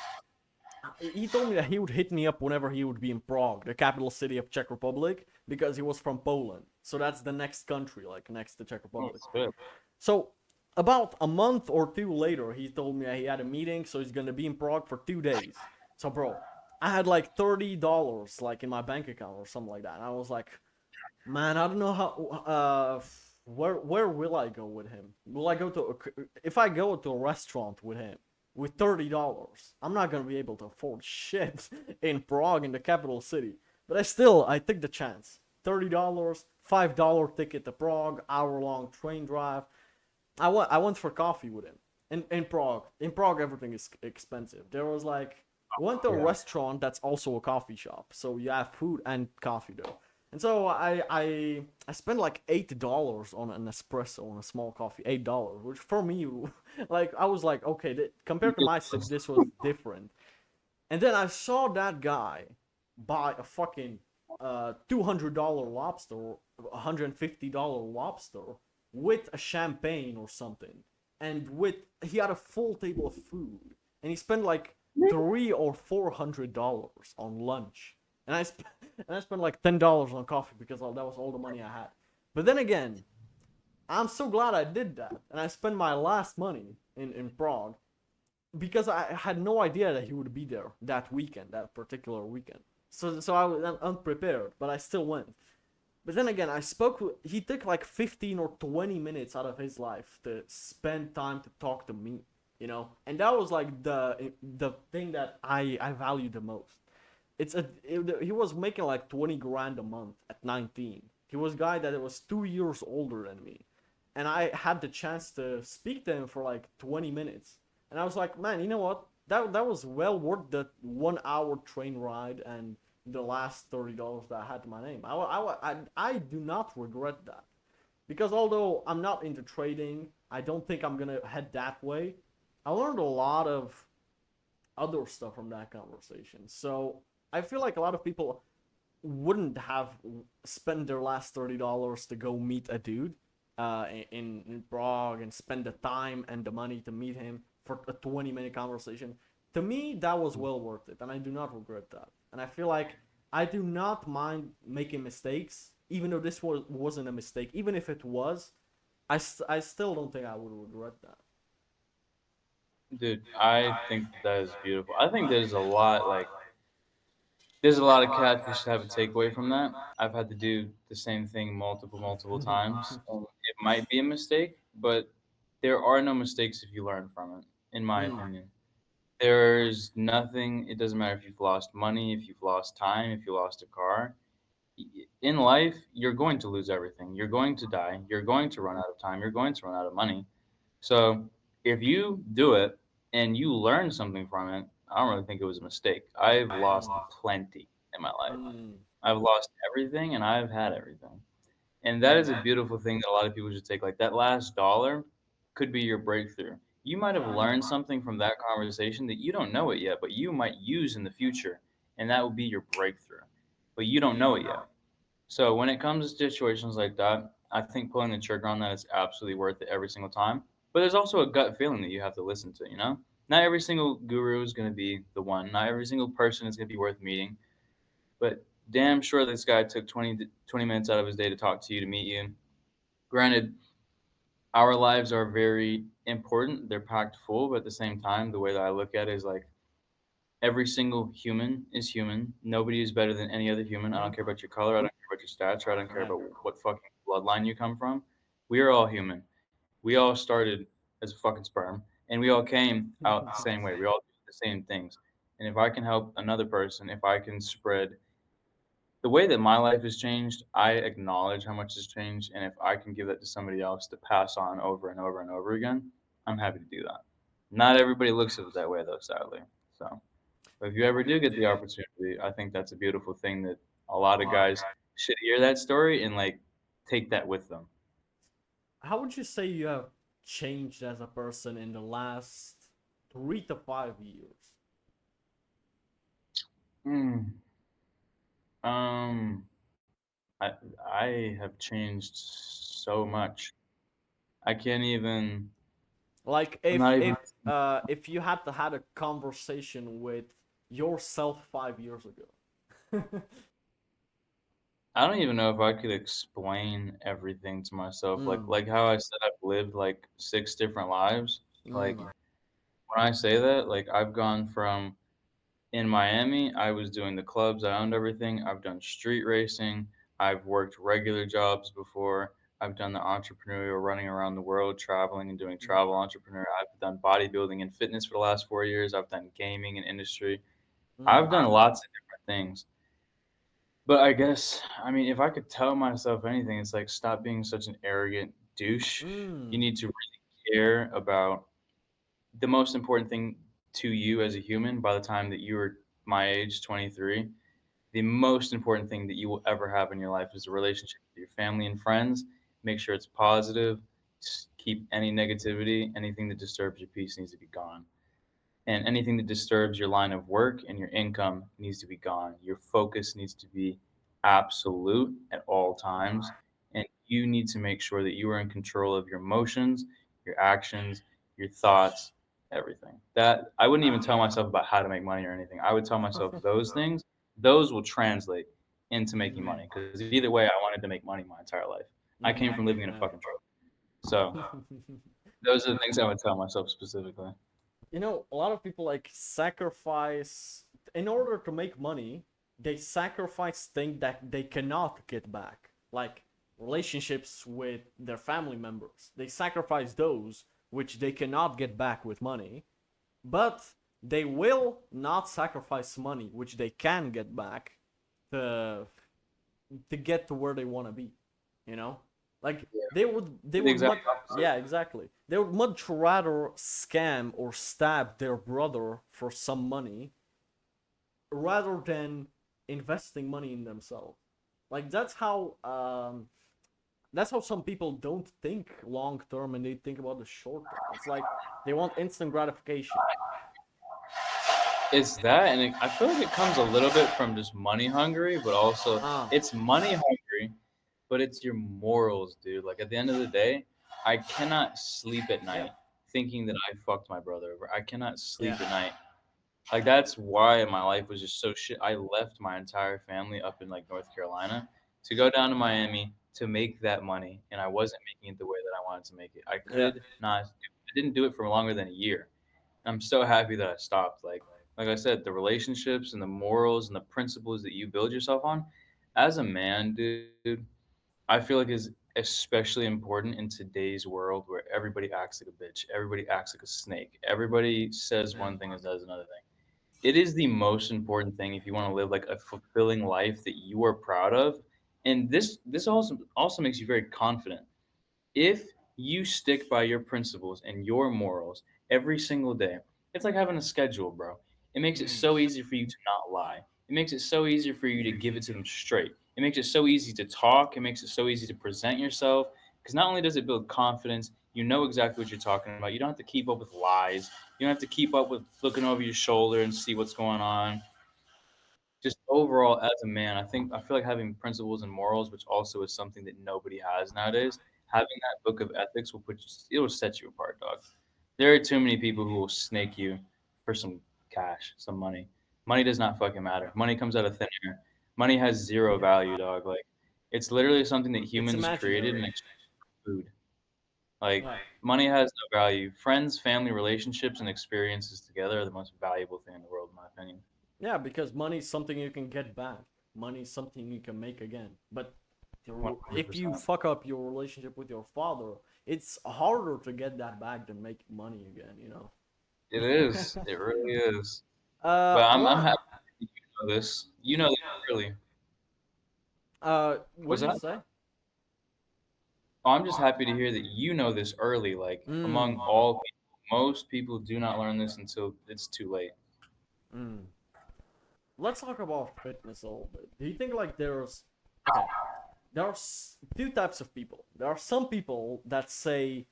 Speaker 1: he told me that he would hit me up whenever he would be in Prague, the capital city of Czech Republic, because he was from Poland. So that's the next country, like next to Czech
Speaker 2: Oh,
Speaker 1: Republic.
Speaker 2: it's good.
Speaker 1: So about a month or two later, he told me that he had a meeting, so he's gonna be in Prague for 2 days. So bro, I had like $30 like in my bank account or something like that, and I was like, man, I don't know how. Where will I go with him? Will I go to if I go to a restaurant with him with $30? I'm not gonna be able to afford shit in Prague, in the capital city. But I took the chance. $30, $5 ticket to Prague, hour long train drive. I went for coffee with him. In Prague, everything is expensive. There was like we went to a
Speaker 2: Yeah.
Speaker 1: restaurant that's also a coffee shop, so you have food and coffee there. And so I spent like $8 on an espresso on a small coffee, $8, which for me, like I was like, okay, compared to my city, this was different. And then I saw that guy buy a fucking $200 lobster, $150 lobster with a champagne or something, and with he had a full table of food, and he spent like $300 or $400 on lunch, and I spent like $10 on coffee because that was all the money I had. But then again, I'm so glad I did that, and I spent my last money in Prague because I had no idea that he would be there that weekend, that particular weekend. So I was unprepared, but I still went. But then again, I spoke. He took like 15 or 20 minutes out of his life to spend time to talk to me, and that was like the thing that I value the most. He was making like 20 grand a month at 19. He was a guy that was 2 years older than me, and I had the chance to speak to him for like 20 minutes, and I was like, man, you know what? That was well worth the 1 hour train ride and the last $30 that I had to my name. I do not regret that because although I'm not into trading, I don't think I'm gonna head that way. I learned a lot of other stuff from that conversation. So I feel like a lot of people wouldn't have spent their last $30 to go meet a dude in Prague and spend the time and the money to meet him for a 20-minute conversation. To me, that was well worth it, and I do not regret that. And I feel like I do not mind making mistakes, even though this wasn't a mistake. Even if it was, I still don't think I would regret that.
Speaker 2: Dude, I think that is beautiful. I think there's a lot of catfish to have a takeaway from that. I've had to do the same thing multiple times. It might be a mistake, but there are no mistakes if you learn from it, in my
Speaker 1: Mm.
Speaker 2: opinion. There's nothing, it doesn't matter if you've lost money, if you've lost time, if you lost a car. In life, you're going to lose everything. You're going to die. You're going to run out of time. You're going to run out of money. So if you do it and you learn something from it, I don't really think it was a mistake. I've lost plenty in my life.
Speaker 1: Mm.
Speaker 2: I've lost everything and I've had everything. And that is a beautiful thing that a lot of people should take. Like that last dollar could be your breakthrough. You might have learned something from that conversation that you don't know it yet, but you might use in the future. And that will be your breakthrough. But you don't know it yet. So when it comes to situations like that, I think pulling the trigger on that is absolutely worth it every single time. But there's also a gut feeling that you have to listen to, you know? Not every single guru is going to be the one. Not every single person is going to be worth meeting. But damn sure this guy took 20 minutes out of his day to talk to you, to meet you. Granted, our lives are very important. They're packed full, but at the same time, the way that I look at it is like every single human is human. Nobody is better than any other human. I
Speaker 1: Mm-hmm.
Speaker 2: don't care about your color. I don't care about your stature. I don't care
Speaker 1: Right.
Speaker 2: about what fucking bloodline you come from. We are all human. We all started as a fucking sperm, and we all came out the same way. We all do the same things. And if I can help another person, if I can spread the way that my life has changed, I acknowledge how much has changed. And if I can give that to somebody else to pass on over and over and over again, I'm happy to do that. Not everybody looks at it that way, though, sadly. So. But if you ever do get the opportunity, I think that's a beautiful thing that a lot of guys should hear that story and like take that with them.
Speaker 1: How would you say you have changed as a person in the last 3 to 5 years?
Speaker 2: Mm. Um, I I have changed so much. I can't even.
Speaker 1: Like
Speaker 2: I'm not
Speaker 1: if
Speaker 2: even.
Speaker 1: if if you had to had a conversation with yourself 5 years ago.
Speaker 2: I don't even know if I could explain everything to myself.
Speaker 1: mm,
Speaker 2: Like how I said I've lived like 6 different lives. Like
Speaker 1: mm,
Speaker 2: when I say that, like I've gone from in Miami, I was doing the clubs. I owned everything. I've done street racing. I've worked regular jobs before. I've done the entrepreneurial running around the world, traveling and doing
Speaker 1: mm,
Speaker 2: travel entrepreneur. I've done bodybuilding and fitness for the last 4 years. I've done gaming and industry. I've
Speaker 1: mm,
Speaker 2: done lots of different things. But I guess, I mean, if I could tell myself anything, it's like stop being such an arrogant douche. You
Speaker 1: mm,
Speaker 2: need to really care about the most important thing to you as a human by the time that you are my age, 23, the most important thing that you will ever have in your life is a relationship with your family and friends. Make sure it's positive. Keep any negativity, anything that disturbs your peace needs to be gone. And anything that disturbs your line of work and your income needs to be gone. Your focus needs to be absolute at all times. And you need to make sure that you are in control of your emotions, your actions, your thoughts, everything. That I wouldn't even tell myself about how to make money or anything. I would tell myself those things, those will translate into making
Speaker 1: Mm.
Speaker 2: money. Because either way, I wanted to make money my entire life. I came from living in a
Speaker 1: Yeah.
Speaker 2: fucking truck. So those are the things I would tell myself specifically.
Speaker 1: You know, a lot of people like sacrifice in order to make money. They sacrifice things that they cannot get back, like relationships with their family members. They sacrifice those which they cannot get back with money, but they will not sacrifice money which they can get back to get to where they want to be, you know, like they
Speaker 2: The
Speaker 1: would
Speaker 2: exact
Speaker 1: much,
Speaker 2: opposite.
Speaker 1: yeah, exactly, they would much rather scam or stab their brother for some money rather than investing money in themselves. Like that's how some people don't think long term and they think about the short term. It's like they want instant gratification.
Speaker 2: It's that, and I feel like it comes a little bit from just money hungry, but also
Speaker 1: Ah,
Speaker 2: it's money hungry, but it's your morals, dude. Like at the end of the day, I cannot sleep at
Speaker 1: yeah,
Speaker 2: night thinking that I fucked my brother over. I cannot
Speaker 1: yeah,
Speaker 2: sleep at night. Like that's why my life was just so shit. I left my entire family up in like North Carolina to go down to Miami to make that money, and I wasn't making it the way that I wanted to make it. I
Speaker 1: yeah.
Speaker 2: could not. I didn't do it for longer than a year. I'm so happy that I stopped. Like I said, the relationships and the morals and the principles that you build yourself on as a man, dude, I feel like is especially important in today's world where everybody acts like a bitch, everybody acts like a snake, everybody says
Speaker 1: Yeah.
Speaker 2: one thing and does another thing. It is the most important thing if you want to live like a fulfilling life that you are proud of. And this also makes you very confident if you stick by your principles and your morals every single day. It's like having a schedule, bro. It makes it
Speaker 1: Mm.
Speaker 2: so easy for you to not lie. It makes it so easy for you to give it to them straight. It makes it so easy to talk. It makes it so easy to present yourself. Because not only does it build confidence, you know exactly what you're talking about. You don't have to keep up with lies. You don't have to keep up with looking over your shoulder and see what's going on. Just overall as a man, I feel like having principles and morals, which also is something that nobody has nowadays, having that book of ethics will it will set you apart, dog. There are too many people who will snake you for some cash, some money. Money does not fucking matter. Money comes out of thin air. Money has zero value, dog. Like it's literally something that
Speaker 1: It's
Speaker 2: humans created in
Speaker 1: imaginary.
Speaker 2: exchange for food. Like
Speaker 1: Yeah.
Speaker 2: money has no value. Friends, family, relationships, and experiences together are the most valuable thing in the world, in my opinion.
Speaker 1: Yeah, because money is something you can get back. Money is something you can make again. But
Speaker 2: One hundred
Speaker 1: if you
Speaker 2: percent.
Speaker 1: fuck up your relationship with your father, it's harder to get that back than make money again, you know?
Speaker 2: It is. It really is. But
Speaker 1: A
Speaker 2: I'm
Speaker 1: lot.
Speaker 2: happy that you know this. You know this early.
Speaker 1: What
Speaker 2: Was
Speaker 1: did you
Speaker 2: that?
Speaker 1: say?
Speaker 2: Oh, I'm just happy to hear that you know this early. Like among
Speaker 1: Mm.
Speaker 2: all people, most people do not learn this until it's too late.
Speaker 1: Mm. Let's talk about fitness a little bit. Do you think like there's okay? There are two types of people. There are some people that say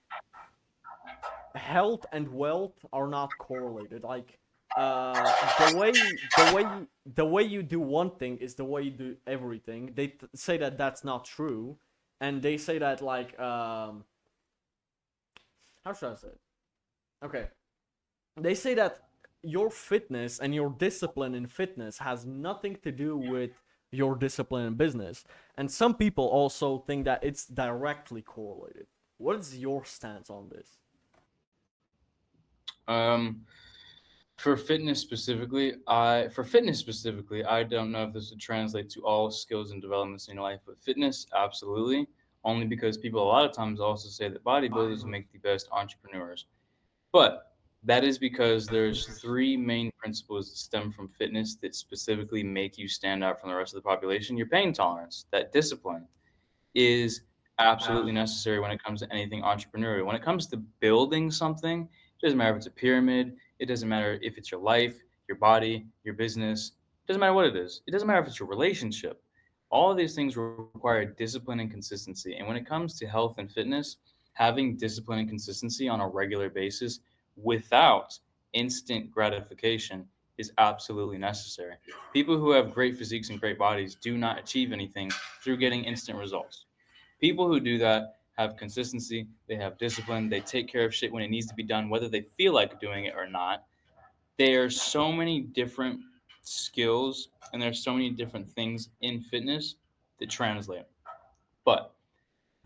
Speaker 1: health and wealth are not correlated. Like the way you do one thing is the way you do everything. They say that that's not true, and they say that like how should I say it? Okay, they say that your fitness and your discipline in fitness has nothing to do with your discipline in business, and some people also think that it's directly correlated. What is your stance on this?
Speaker 2: Um, for fitness specifically, I don't know if this would translate to all skills and developments in your life, but fitness, absolutely. Only because people a lot of times also say that bodybuilders make the best entrepreneurs. But that is because there's three main principles that stem from fitness that specifically make you stand out from the rest of the population. Your pain tolerance, that discipline is absolutely necessary when it comes to anything entrepreneurial. When it comes to building something, It doesn't matter if it's a pyramid. It doesn't matter if it's your life, your body, your business. It doesn't matter what it is. It doesn't matter if it's your relationship. All of these things require discipline and consistency. And when it comes to health and fitness, having discipline and consistency on a regular basis without instant gratification is absolutely necessary. People who have great physiques and great bodies do not achieve anything through getting instant results. People who do that have consistency, they have discipline, they take care of shit when it needs to be done, whether they feel like doing it or not. There are so many different skills and there's so many different things in fitness that translate. But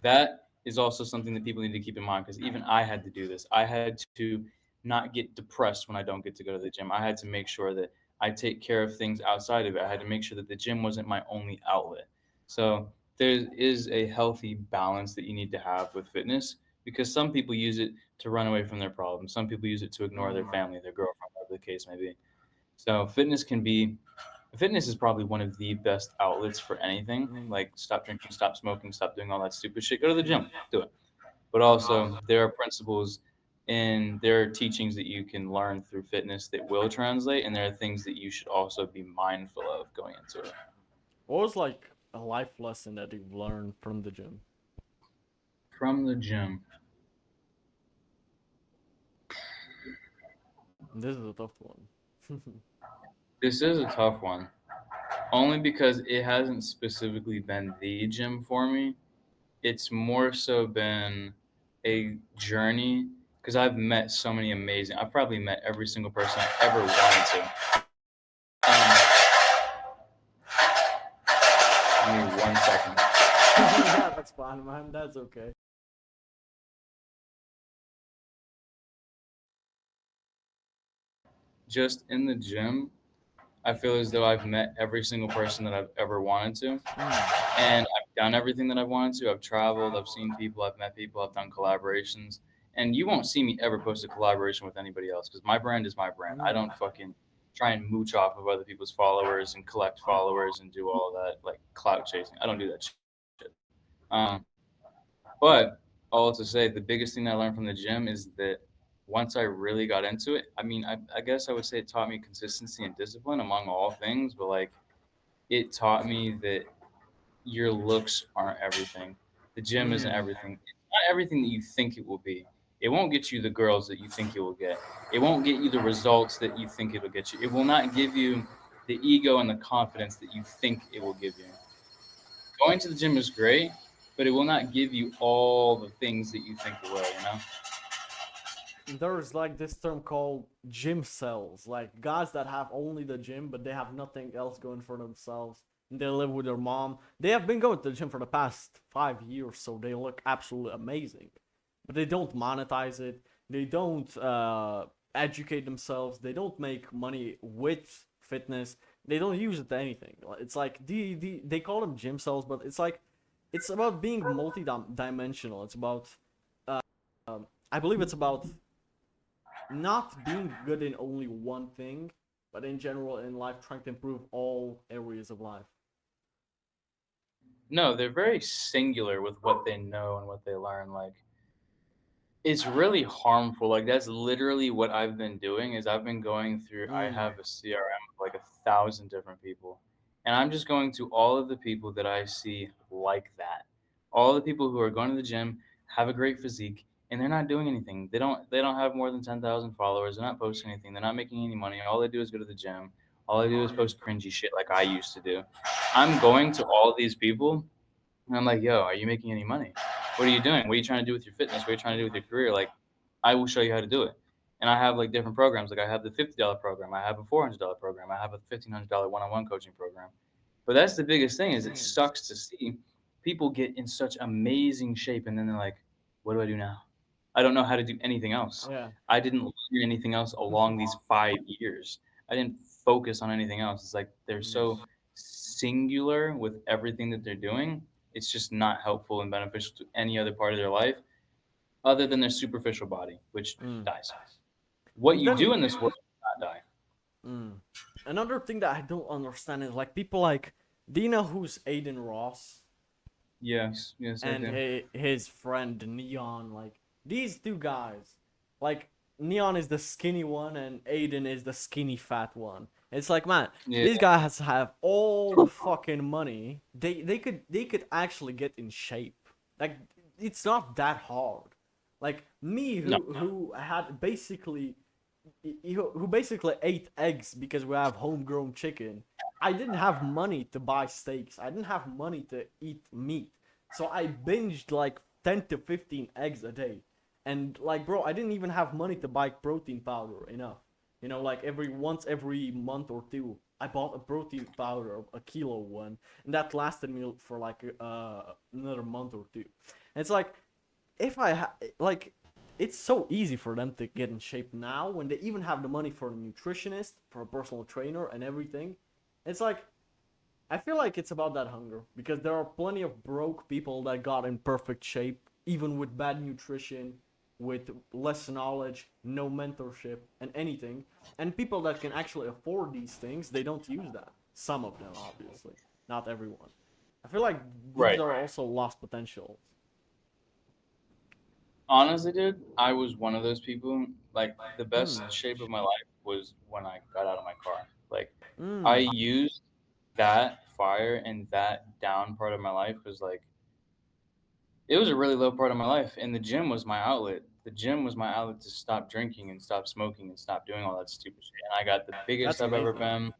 Speaker 2: that is also something that people need to keep in mind because even I had to do this. I had to not get depressed when I don't get to go to the gym. I had to make sure that I take care of things outside of it. I had to make sure that the gym wasn't my only outlet. So there is a healthy balance that you need to have with fitness because some people use it to run away from their problems. Some people use it to ignore their
Speaker 1: Mm.
Speaker 2: family, their girlfriend, whatever the case may be. So fitness is probably one of the best outlets for anything.
Speaker 1: Mm.
Speaker 2: Like stop drinking, stop smoking, stop doing all that stupid shit. Go to the gym, do it. But also there are principles and there are teachings that you can learn through fitness that will translate, and there are things that you should also be mindful of going into it.
Speaker 1: What was like a life lesson that you've learned from the gym?
Speaker 2: From the gym,
Speaker 1: This is a tough one.
Speaker 2: this is a tough one, only because it hasn't specifically been the gym for me. It's more so been a journey because I've met so many amazing. I've probably met every single person I ever wanted to. Give me 1 second.
Speaker 1: Yeah, that's fine, man. That's okay.
Speaker 2: Just in the gym, I feel as though I've met every single person that I've ever wanted to,
Speaker 1: Mm.
Speaker 2: and I've done everything that I've wanted to. I've traveled, I've seen people, I've met people, I've done collaborations, and you won't see me ever post a collaboration with anybody else because my brand is my brand. I
Speaker 1: Mm.
Speaker 2: don't fucking try and mooch off of other people's followers and collect followers and do all that like clout chasing. I don't do that shit. Um, but all to say, the biggest thing that I learned from the gym is that once I really got into it, I mean, I guess I would say it taught me consistency and discipline among all things, but like it taught me that your looks aren't everything. The gym isn't
Speaker 1: Mm.
Speaker 2: everything. It's not everything that you think it will be. It won't get you the girls that you think it will get. It won't get you the results that you think it'll get you. It will not give you the ego and the confidence that you think it will give you. Going to the gym is great, but it will not give you all the things that you think it will, you know?
Speaker 1: There's like this term called gym cells, like guys that have only the gym, but they have nothing else going for themselves. And they live with their mom. They have been going to the gym for the past 5 years, so they look absolutely amazing. But they don't monetize it. They don't educate themselves. They don't make money with fitness. They don't use it to anything. It's like they call them gym cells, but it's like it's about being multi-dimensional. It's about I believe it's about not being good in only one thing, but in general in life trying to improve all areas of life.
Speaker 2: No, they're very singular with what they know and what they learn. Like, it's really harmful. Like, that's literally what I've been doing is I've been going through I
Speaker 1: Mm.
Speaker 2: have a CRM of like 1,000 different people. And I'm just going to all of the people that I see like that. All the people who are going to the gym, have a great physique, and they're not doing anything. They don't have more than 10,000 followers. They're not posting anything. They're not making any money. All they do is go to the gym. All they do is post cringy shit like I used to do. I'm going to all these people and I'm like, yo, are you making any money? What are you doing? What are you trying to do with your fitness? What are you trying to do with your career? Like, I will show you how to do it. And I have like different programs. Like I have the $50 program. I have a $400 program. I have a $1,500 one-on-one coaching program. But that's the biggest thing is it
Speaker 1: Mm.
Speaker 2: sucks to see people get in such amazing shape and then they're like, what do I do now? I don't know how to do anything else.
Speaker 1: Yeah.
Speaker 2: I didn't learn anything else along these 5 years. I didn't focus on anything else. It's like they're
Speaker 1: Mm.
Speaker 2: so singular with everything that they're doing. It's just not helpful and beneficial to any other part of their life other than their superficial body, which
Speaker 1: Mm.
Speaker 2: dies. What
Speaker 1: And
Speaker 2: you do
Speaker 1: then
Speaker 2: in this world does not die.
Speaker 1: mm, another thing that I don't understand is like people like, do you know who's Aiden Ross
Speaker 2: Yes, yes, I
Speaker 1: and
Speaker 2: do.
Speaker 1: his friend Neon? Like these two guys, like Neon is the skinny one and Aiden is the skinny fat one. It's like, man,
Speaker 2: Yeah.
Speaker 1: these guys have all the fucking money. They could actually get in shape. Like, it's not that hard. Like me,
Speaker 2: No.
Speaker 1: who had basically who basically ate eggs because we have homegrown chicken. I didn't have money to buy steaks. I didn't have money to eat meat. So I binged like 10 to 15 eggs a day. And like, bro, I didn't even have money to buy protein powder enough. Like every month or two, I bought a protein powder, a kilo one, and that lasted me for like another month or two. And it's like, if like, it's so easy for them to get in shape now when they even have the money for a nutritionist, for a personal trainer, and everything. It's like, I feel like it's about that hunger because there are plenty of broke people that got in perfect shape even with bad nutrition, with less knowledge, no mentorship, and anything. And people that can actually afford these things, they don't use that. Some of them, obviously, not everyone. I feel like these
Speaker 2: Right.
Speaker 1: are also lost potentials.
Speaker 2: Honestly, dude, I was one of those people. Like the
Speaker 1: Hmm.
Speaker 2: best shape of my life was when I got out of my car. Like I
Speaker 1: Hmm.
Speaker 2: used that fire and that down part of my life was like it was a really low part of my life, and the gym was my outlet. The gym was my outlet to stop drinking and stop smoking and stop doing all that stupid shit. And I got the biggest
Speaker 1: That's
Speaker 2: I've ever
Speaker 1: amazing.
Speaker 2: been.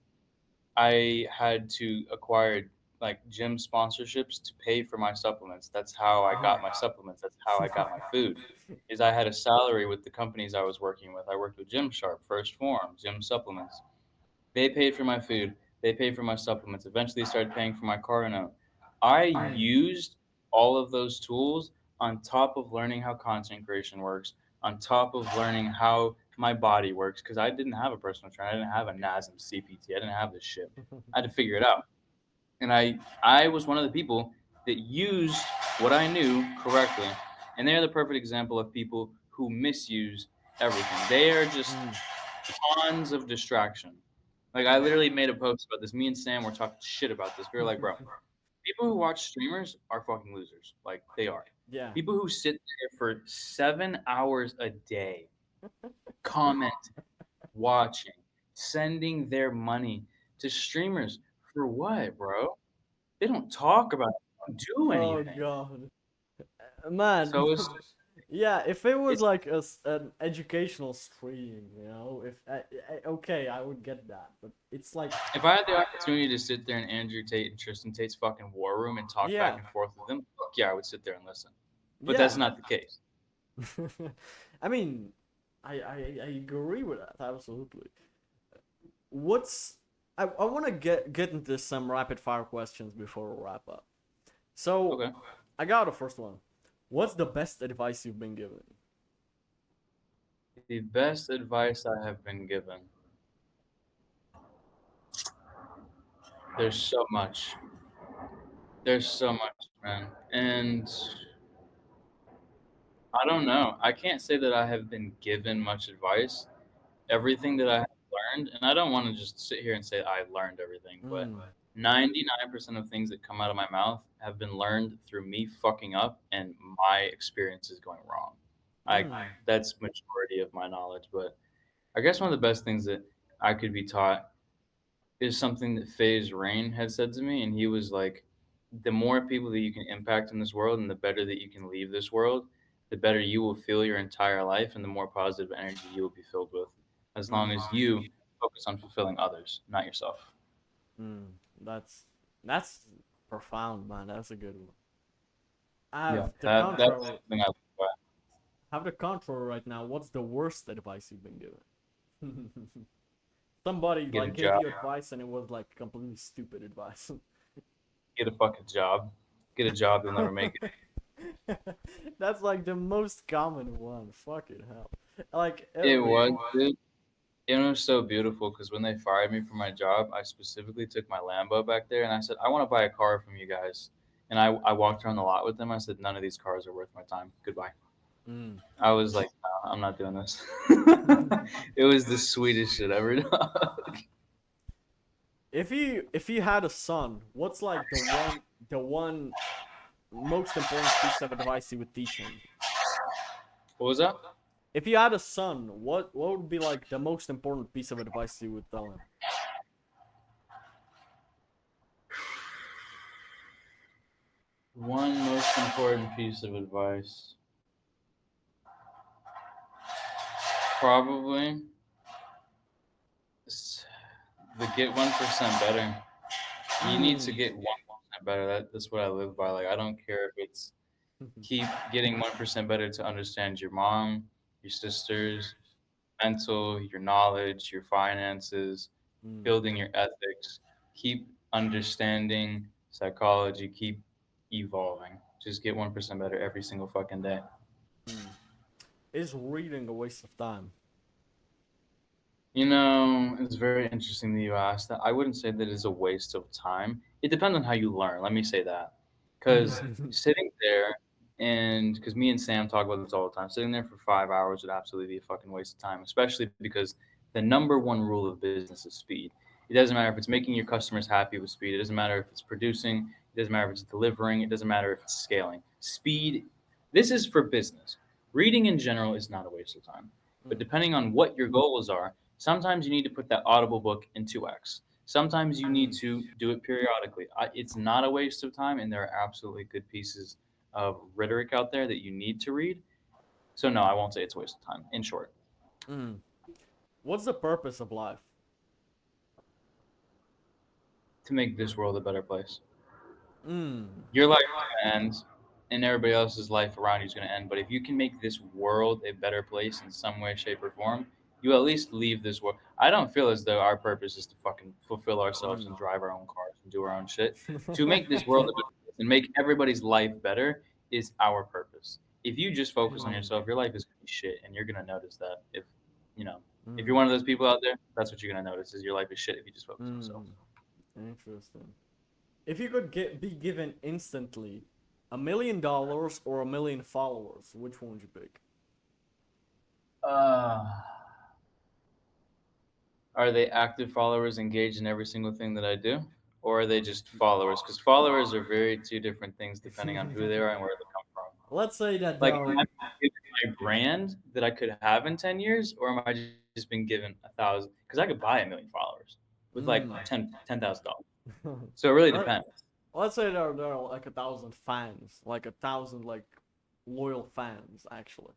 Speaker 2: I had to acquire like gym sponsorships to pay for my supplements. That's how I got my supplements. That's how I got my food. Is I had a salary with the companies I was working with. I worked with Gymsharp, First Form, Gym Supplements. They paid for my food. They paid for my supplements. Eventually, started paying for my car note. I
Speaker 1: Hmm.
Speaker 2: used all of those tools on top of learning how content creation works, on top of learning how my body works, because I didn't have a personal trainer. I didn't have a NASM CPT. I didn't have this shit. I had to figure it out. And I was one of the people that used what I knew correctly. And they're the perfect example of people who misuse everything. They are just
Speaker 1: Hmm.
Speaker 2: tons of distraction. Like I literally made a post about this. Me and Sam were talking shit about this. We were like, bro, people who watch streamers are fucking losers. Like they are.
Speaker 1: Yeah.
Speaker 2: People who sit there for 7 hours a day, comment, watching, sending their money to streamers for what, bro? They don't talk about it. They don't do
Speaker 1: Oh
Speaker 2: anything.
Speaker 1: god. Man.
Speaker 2: So it's
Speaker 1: Yeah, if it was
Speaker 2: it's
Speaker 1: like an educational stream, if okay, I would get that, but it's like,
Speaker 2: if I had the opportunity to sit there in Andrew Tate and Tristan Tate's fucking war room and talk back
Speaker 1: yeah,
Speaker 2: and forth with them, fuck yeah, I would sit there and listen. But that's
Speaker 1: yeah.
Speaker 2: not the case.
Speaker 1: I mean, I agree with that absolutely. What's I want to get into some rapid fire questions before we wrap up. So
Speaker 2: Okay.
Speaker 1: I got the first one. What's the best advice you've been given?
Speaker 2: The best advice I have been given. There's so much. There's so much, man. And I don't know. I can't say that I have been given much advice. Everything that I have learned, and I don't want to just sit here and say I learned everything, but
Speaker 1: Mm.
Speaker 2: 99% of things that come out of my mouth have been learned through me fucking up and my experiences going wrong. I
Speaker 1: Mm.
Speaker 2: that's majority of my knowledge, but I guess one of the best things that I could be taught is something that FaZe Rain had said to me, and he was like, "The more people that you can impact in this world, and the better that you can leave this world, the better you will feel your entire life, and the more positive energy you will be filled with, as long
Speaker 1: Mm.
Speaker 2: as you focus on fulfilling others, not yourself."
Speaker 1: Mm. That's that's profound, man. That's a good one. I
Speaker 2: Yeah,
Speaker 1: have the
Speaker 2: that's
Speaker 1: control.
Speaker 2: something I live by.
Speaker 1: Have the control right now. What's the worst advice you've been given? Somebody
Speaker 2: Get a
Speaker 1: like gave
Speaker 2: job,
Speaker 1: you advice and it was like completely stupid advice.
Speaker 2: get a fucking job, get a job, you'll never make it.
Speaker 1: That's like the most common one. Fucking hell. Like
Speaker 2: It
Speaker 1: every.
Speaker 2: was, dude. It was so beautiful because when they fired me from my job, I specifically took my Lambo back there and I said, I want to buy a car from you guys. And I walked around the lot with them. I said, none of these cars are worth my time. Goodbye.
Speaker 1: Mm.
Speaker 2: I was like, no, I'm not doing this. It was the sweetest shit ever. Dog.
Speaker 1: If you had a son, what's like the one most important piece of advice you would teach him?
Speaker 2: What was that?
Speaker 1: If you had a son, what would be like the most important piece of advice you would tell him?
Speaker 2: One most important piece of advice, probably s- the get 1% better. You need to
Speaker 1: Mm.
Speaker 2: get 1% better. That's what I live by. Like I don't care if it's keep getting 1% better to understand your mom, your sisters, mental, your knowledge, your finances,
Speaker 1: Mm.
Speaker 2: building your ethics. Keep understanding psychology. Keep evolving. Just get 1% better every single fucking day.
Speaker 1: Mm. Is reading a waste of time?
Speaker 2: It's very interesting that you asked that. I wouldn't say that it's a waste of time. It depends on how you learn. Let me say that. Because sitting there, and because me and Sam talk about this all the time, sitting there for 5 hours would absolutely be a fucking waste of time, especially because the number one rule of business is speed. It doesn't matter if it's making your customers happy with speed, it doesn't matter if it's producing, it doesn't matter if it's delivering, it doesn't matter if it's scaling. Speed, this is for business. Reading in general is not a waste of time. But
Speaker 1: Mm.
Speaker 2: depending on what your goals are, sometimes you need to put that Audible book in 2x. Sometimes you need
Speaker 1: Mm.
Speaker 2: to do it periodically. It's not a waste of time, and there are absolutely good pieces of rhetoric out there that you need to read. So, no, I won't say it's a waste of time, in short.
Speaker 1: Mm. What's the purpose of life?
Speaker 2: To make this world a better place.
Speaker 1: Mm.
Speaker 2: Your life is going to end, and everybody else's life around you is going to end. But if you can make this world a better place in some way, shape, or form, you at least leave this world. I don't feel as though our purpose is to fucking fulfill ourselves
Speaker 1: Mm.
Speaker 2: and drive our own cars and do our own shit. To make this world a better place and make everybody's life better is our purpose. If you just focus on
Speaker 1: Mm.
Speaker 2: yourself, your life is going to be shit, and you're going to notice that. You know, if you're
Speaker 1: Mm.
Speaker 2: one of those people out there, that's what you're going to notice is your life is shit if you just focus on yourself.
Speaker 1: Mm. Interesting. If you could be given instantly $1 million or 1 million followers, which one would you pick?
Speaker 2: Uh, Are they active followers engaged in every single thing that I do? Or are they just followers? Because followers are very two different things depending on who they are and where they come from.
Speaker 1: Let's say that
Speaker 2: Like,
Speaker 1: there
Speaker 2: am
Speaker 1: are.
Speaker 2: I being given my brand that I could have in 10 years? Or am I just being given 1,000? Because I could buy 1,000,000 followers with like
Speaker 1: Mm.
Speaker 2: $10,000. So it really
Speaker 1: Let,
Speaker 2: depends.
Speaker 1: let's say there are like 1,000 fans, like 1,000 like loyal fans actually,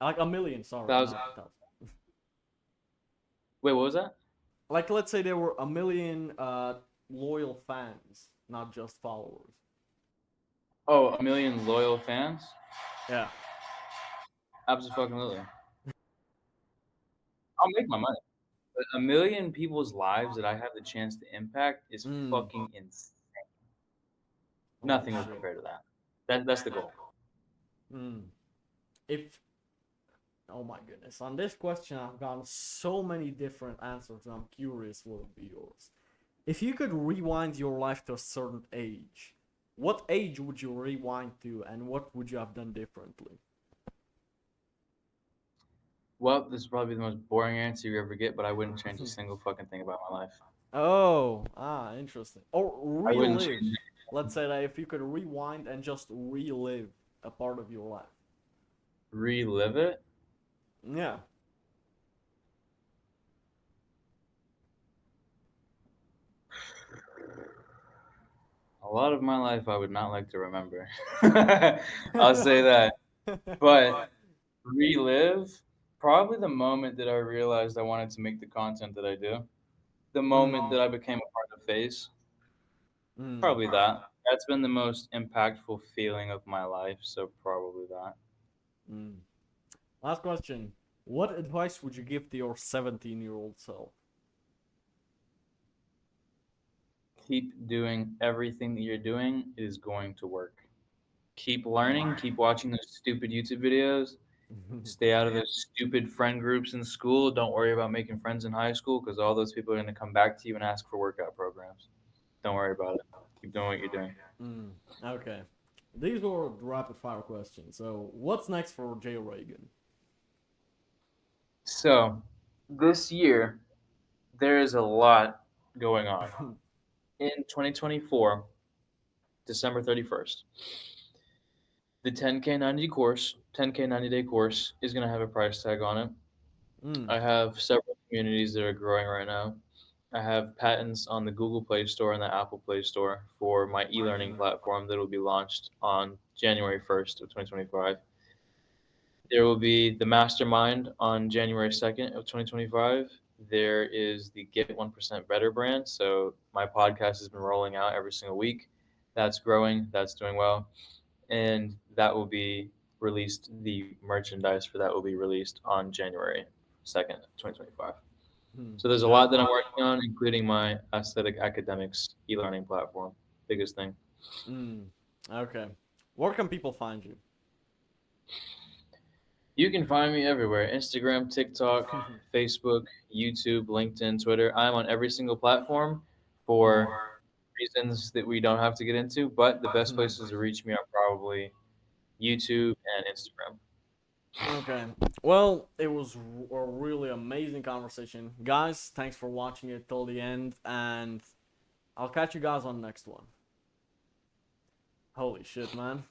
Speaker 1: like 1 million. Sorry,
Speaker 2: 1,000.
Speaker 1: not 1,000.
Speaker 2: Wait, what was that?
Speaker 1: Like let's say there were 1 million loyal fans, not just followers.
Speaker 2: Oh, 1,000,000 loyal fans?
Speaker 1: Yeah.
Speaker 2: Absolutely. I'll make my money. But 1,000,000 people's lives that I have the chance to impact is
Speaker 1: Mm.
Speaker 2: fucking insane.
Speaker 1: Holy
Speaker 2: Nothing will
Speaker 1: shit.
Speaker 2: compare to that. That's the goal.
Speaker 1: Mm. If Oh my goodness, on this question I've gotten so many different answers, and I'm curious what would be yours. If you could rewind your life to a certain age, what age would you rewind to, and what would you have done differently?
Speaker 2: Well, this is probably the most boring answer you ever get, but I wouldn't change a single fucking thing about my life.
Speaker 1: Interesting. Or
Speaker 2: I wouldn't
Speaker 1: relive.
Speaker 2: change
Speaker 1: Let's say that if you could rewind and just relive a part of your life.
Speaker 2: relive it.
Speaker 1: Yeah.
Speaker 2: A lot of my life I would not like to remember. I'll say that. But relive probably the moment that I realized I wanted to make the content that I do. The moment
Speaker 1: Mm.
Speaker 2: that I became a part of Face.
Speaker 1: Mm.
Speaker 2: Probably that. That's been the most impactful feeling of my life, so probably that.
Speaker 1: Mm. Last question. What advice would you give to your 17-year-old self?
Speaker 2: Keep doing everything that you're doing. It is going to work. Keep learning. Keep watching those stupid YouTube videos. Stay out of those stupid friend groups in school. Don't worry about making friends in high school because all those people are going to come back to you and ask for workout programs. Don't worry about it. Keep doing what you're doing.
Speaker 1: Mm. Okay. These were rapid fire questions. So, what's next for Jay Regan?
Speaker 2: So, this year, there is a lot going on. In 2024, December 31st, The 10K 90-day course is going to have a price tag on it.
Speaker 1: Mm.
Speaker 2: I have several communities that are growing right now. I have patents on the Google Play Store and the Apple Play Store for my e-learning platform that will be launched on January 1st of 2025. There will be the mastermind on January 2nd of 2025. There is the Get 1% Better brand. So my podcast has been rolling out every single week. That's growing, that's doing well. And that will be released, the merchandise for that will be released on January 2nd, 2025.
Speaker 1: Mm.
Speaker 2: So there's a lot that
Speaker 1: Okay.
Speaker 2: I'm working on, including my aesthetic academics e-learning platform. Biggest thing.
Speaker 1: Mm. Okay. Where can people find you?
Speaker 2: You can find me everywhere: Instagram, TikTok, Facebook, YouTube, LinkedIn, Twitter. I'm on every single platform
Speaker 1: Mm.
Speaker 2: for reasons that we don't have to get into, but the best places to reach me are probably YouTube and Instagram.
Speaker 1: Okay. Well, it was a really amazing conversation. Guys, thanks for watching it till the end, and I'll catch you guys on the next one. Holy shit, man.